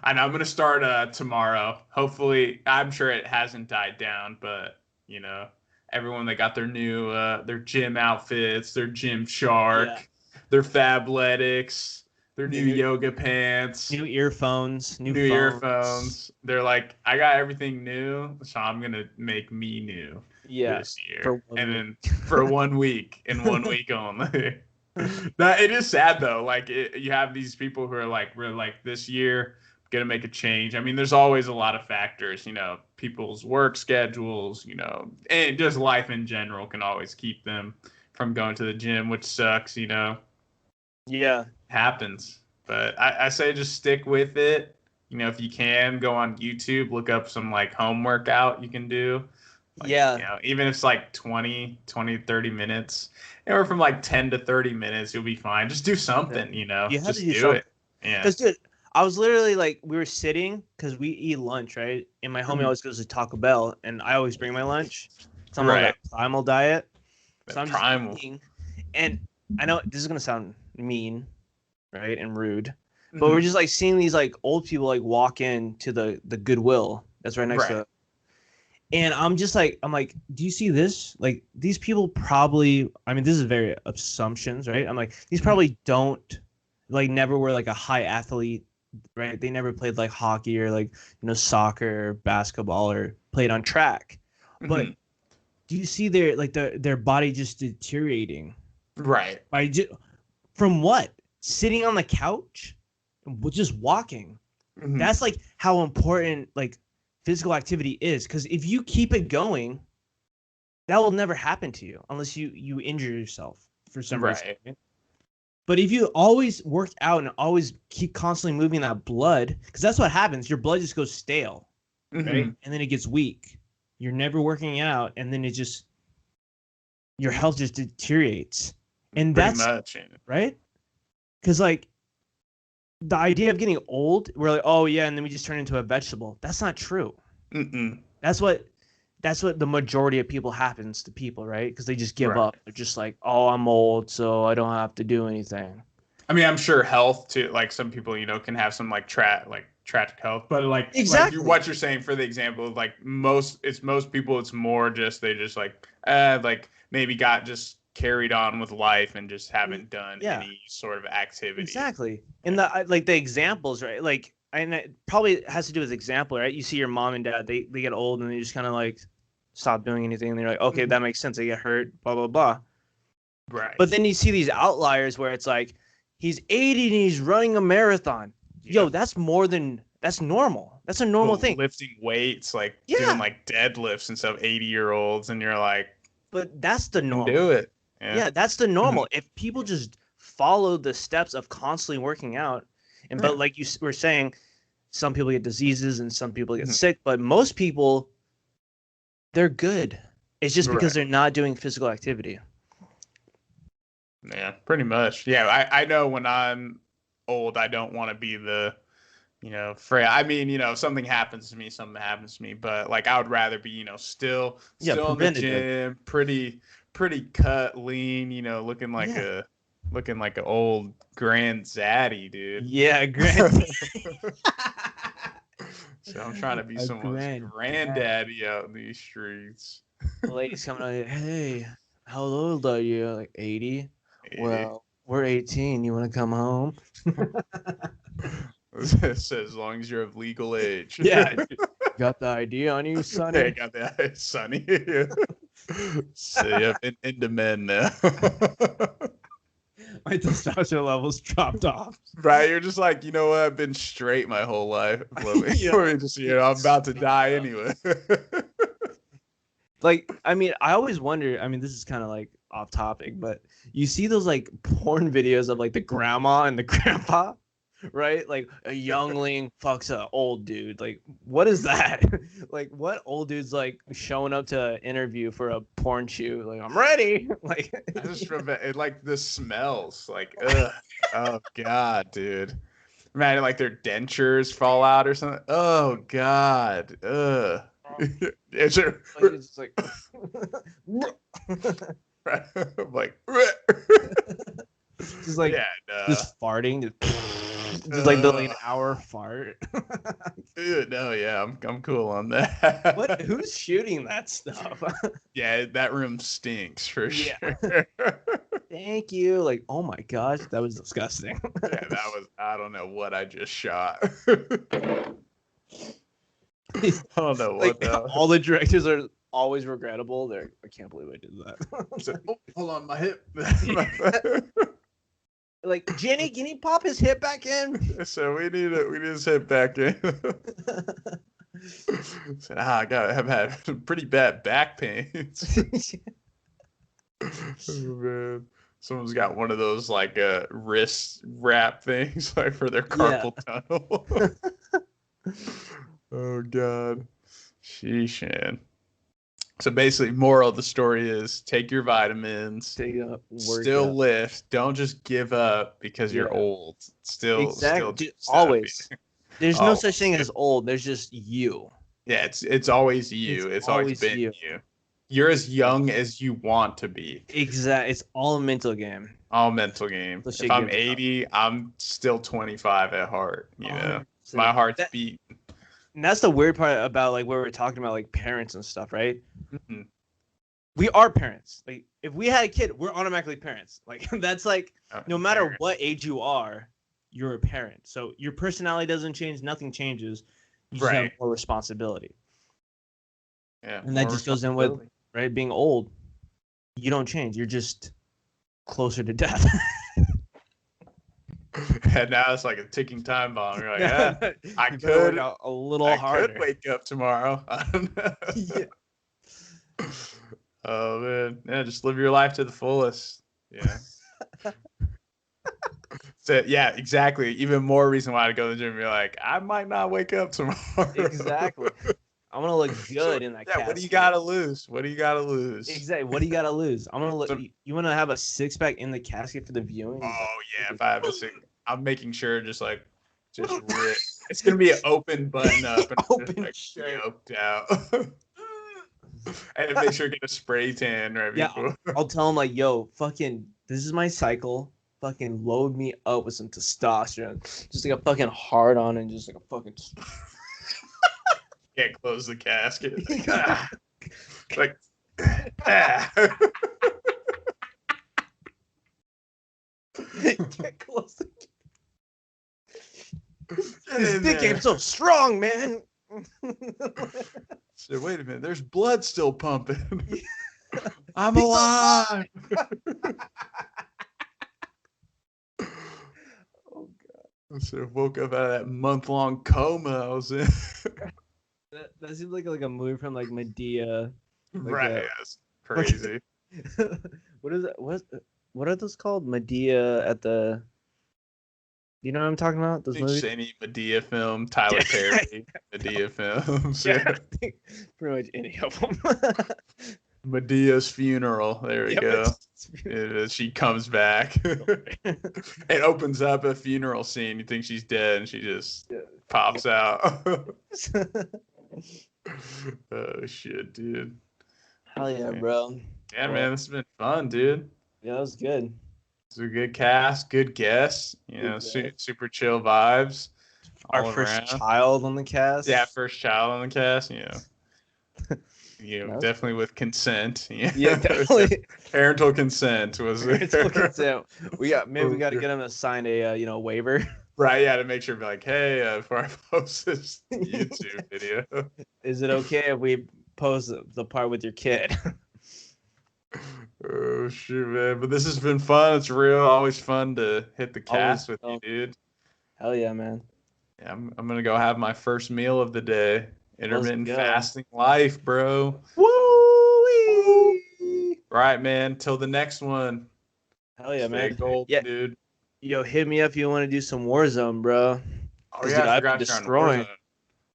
I know I'm gonna start tomorrow. Hopefully, I'm sure it hasn't died down, but you know, everyone that got their new their gym outfits, their gym shark, Yeah. their Fabletics, their new New- yoga pants, New earphones, new phones. earphones. They're like, I got everything new, so I'm gonna make me new Yeah, this year, for 1 and week. then for 1 week and 1 week only. That it is sad though. Like you have these people who are like, we're like this year gonna make a change. I mean, there's always a lot of factors, you know, people's work schedules, you know, and just life in general can always keep them from going to the gym, which sucks, you know. Yeah, Happens. But I say just stick with it. You know, if you can, go on YouTube, look up some like home workout you can do. Like, yeah. you know, even if it's like 30 minutes, anywhere from like 10 to 30 minutes, you'll be fine. Just do something, you know. You have just to do do something. it. Yeah. Because dude, I was literally like, we were sitting because we eat lunch, right? And my homie Mhm. always goes to Taco Bell, and I always bring my lunch. So I'm on Right. that primal diet. That So I'm primal. just eating, and I know this is gonna sound mean, right, and rude, but we're just like seeing these like old people like walk in to the Goodwill that's right next to Right. it. And I'm just like, do you see this? Like these people probably, I mean, this is very assumptions, right? I'm like, these probably don't like never were like a high athlete, right? They never played like hockey or like, you know, soccer or basketball or played on track. But Mhm. do you see their body just deteriorating? Right. From what? Sitting on the couch? Just walking. Mhm. That's like how important like physical activity is, because if you keep it going, that will never happen to you unless you injure yourself for some reason. Right. But if you always work out and always keep constantly moving that blood, because that's what happens, your blood just goes stale, right? Mhm. And then it gets weak. You're never working out, and then your health just deteriorates. And Pretty that's much. right? Because like the idea of getting old, we're like, oh yeah, and then we just turn into a vegetable. That's not true. Mm-mm. That's what the majority of people happens to people, right? Because they just give Right. up. They're just like, oh, I'm old, so I don't have to do anything. I mean, I'm sure health too. Like some people, you know, can have some like tragic health, but like Exactly. what you're saying for the example of like most people, it's more just they just like maybe got just carried on with life and just haven't done Yeah. any sort of activity. Exactly. And the examples, right? Like, and it probably has to do with example, right? You see your mom and dad, they get old and they just kind of like stop doing anything, and they're like, okay, that makes sense. They get hurt, blah blah blah. Right. But then you see these outliers where it's like he's 80 and he's running a marathon. Yo, that's normal. That's a normal thing. Lifting weights, like Yeah. doing like deadlifts and stuff, 80-year-olds, and you're like, But that's the normal. do it. Yeah, that's the normal. If people just follow the steps of constantly working out, and but like you were saying, some people get diseases and some people get sick, but most people, they're good. It's just because they're not doing physical activity. Yeah, pretty much. Yeah, I know when I'm old, I don't want to be the, you know, frail. I mean, you know, if something happens to me, but like I would rather be, you know, still in the preventative. gym, pretty cut, lean, you know, looking like an old grand zaddy, dude. Yeah, grand. So I'm trying to be someone's granddaddy out in these streets. The lady's coming out, hey, how old are you? Like 80? Well, we're 18. You want to come home? It says as long as you're of legal age. Yeah. Got the ID on you, Sonny? Yeah, got that, Sonny. So yeah, into men now. My testosterone levels dropped off. Right, you're just like, you know what? I've been straight my whole life. Yeah. Just, you know, I'm about to die anyway. Like, I mean, I always wonder. I mean, this is kind of like off topic, but you see those like porn videos of like the grandma and the grandpa, right? Like a youngling fucks a old dude. Like, what is that? Like, what old dude's like showing up to an interview for a porn shoot? Like, I'm ready. Like, I just remember it, like the smells. Like, ugh. Oh God, dude. Man, like their dentures fall out or something. Oh God. Ugh. It's it's like I'm like, just like yeah, just farting, just like the like an hour fart. No, yeah, I'm cool on that. What? Who's shooting that stuff? Yeah, that room stinks for Yeah. sure. Thank you. Like, oh my gosh, that was disgusting. Yeah, that was, I don't know what I just shot. I don't know what Like, all the directors are always regrettable. They're, I can't believe I did that. So, oh, hold on, my hip. Like, Jenny, can you pop his hip back in? So we need his hip back in. Said, I've had some pretty bad back pains. Oh, man. Someone's got one of those like wrist wrap things like for their carpal tunnel. Oh God. Sheesh, man. So basically, moral of the story is take your vitamins, still lift. Don't just give up because you're old. Still Dude, always. There's no such thing as old. There's just you. Yeah, it's always you. It's always been you. You're as young as you want to be. Exactly. It's all a mental game. All mental game. If I'm 80, I'm still 25 at heart. You know, my heart's beating. And that's the weird part about like where we're talking about like parents and stuff, right? Mm-hmm. We are parents. Like if we had a kid, we're automatically parents. Like that's like no matter what age you are, you're a parent. So your personality doesn't change, nothing changes. You just have more responsibility. Yeah. And that just goes in with being old. You don't change. You're just closer to death. And now it's like a ticking time bomb. You're like, I could a little harder. Could wake up tomorrow. I don't know. Yeah. Oh man, yeah, just live your life to the fullest. Yeah. So yeah, exactly. Even more reason why to go to the gym. You're like, I might not wake up tomorrow. Exactly. I want to look good in that casket. What do you gotta lose? What do you gotta lose? Exactly. What do you gotta lose? I'm gonna look. You want to have a 6-pack in the casket for the viewing? Oh yeah, if I have a six, I'm making sure just rip. It's gonna be an open button up and open just, like, yoked out. And make sure to get a spray tan right before. I'll tell him like, yo, fucking, this is my cycle. Fucking load me up with some testosterone. Just like a fucking hard on and just like a fucking. Can't close the casket. Like, Can't close the. This dick game so strong, man. So wait a minute, there's blood still pumping. I'm alive. Oh God! So I woke up out of that month-long coma I was in. That seems like a movie from like Medea. Right, that's crazy. What is it? What are those called? Medea at the. You know what I'm talking about? Those movies? Any Medea film, Tyler Perry, Medea films. Yeah, I think pretty much any of them. Medea's funeral. There we go. She comes back. It opens up a funeral scene. You think she's dead, and she just pops out. Oh shit, dude. Hell yeah, bro. Yeah, man, this has been fun, dude. Yeah, that was good. It's a good cast, good guests. You know, super chill vibes. Our first child on the cast. Yeah, first child on the cast. Definitely with consent. Yeah, definitely. Parental consent was parental consent. We got to get him to sign a waiver. Right, yeah, to make sure, be like, hey, before I post this YouTube video, is it okay if we post the part with your kid? Oh shoot, man! But this has been fun. It's real, always fun to hit the cast with you, dude. Hell yeah, man! Yeah, I'm gonna go have my first meal of the day. Intermittent fasting life, bro. Woo! Right, man. Till the next one. Hell yeah, Stay man. gold, Yeah. dude. Yo, hit me up if you want to do some Warzone, bro. Oh 'Cause, yeah, dude, I I've been forgot you're on destroying. Warzone.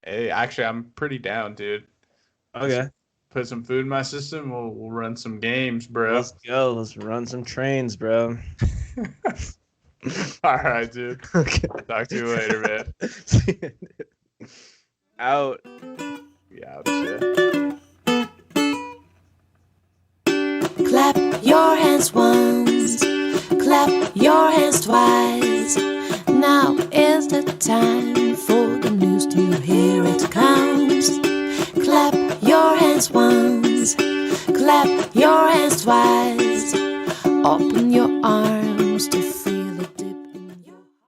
Hey, actually, I'm pretty down, dude. Okay. Put some food in my system. We'll run some games, bro. Let's go. Let's run some trains, bro. All right, dude. Okay. Talk to you later, man. Out. Yeah, shit. Clap your hands once, clap your hands twice. Now is the time for the news to hear it comes. Clap your hands once, clap your hands twice. Open your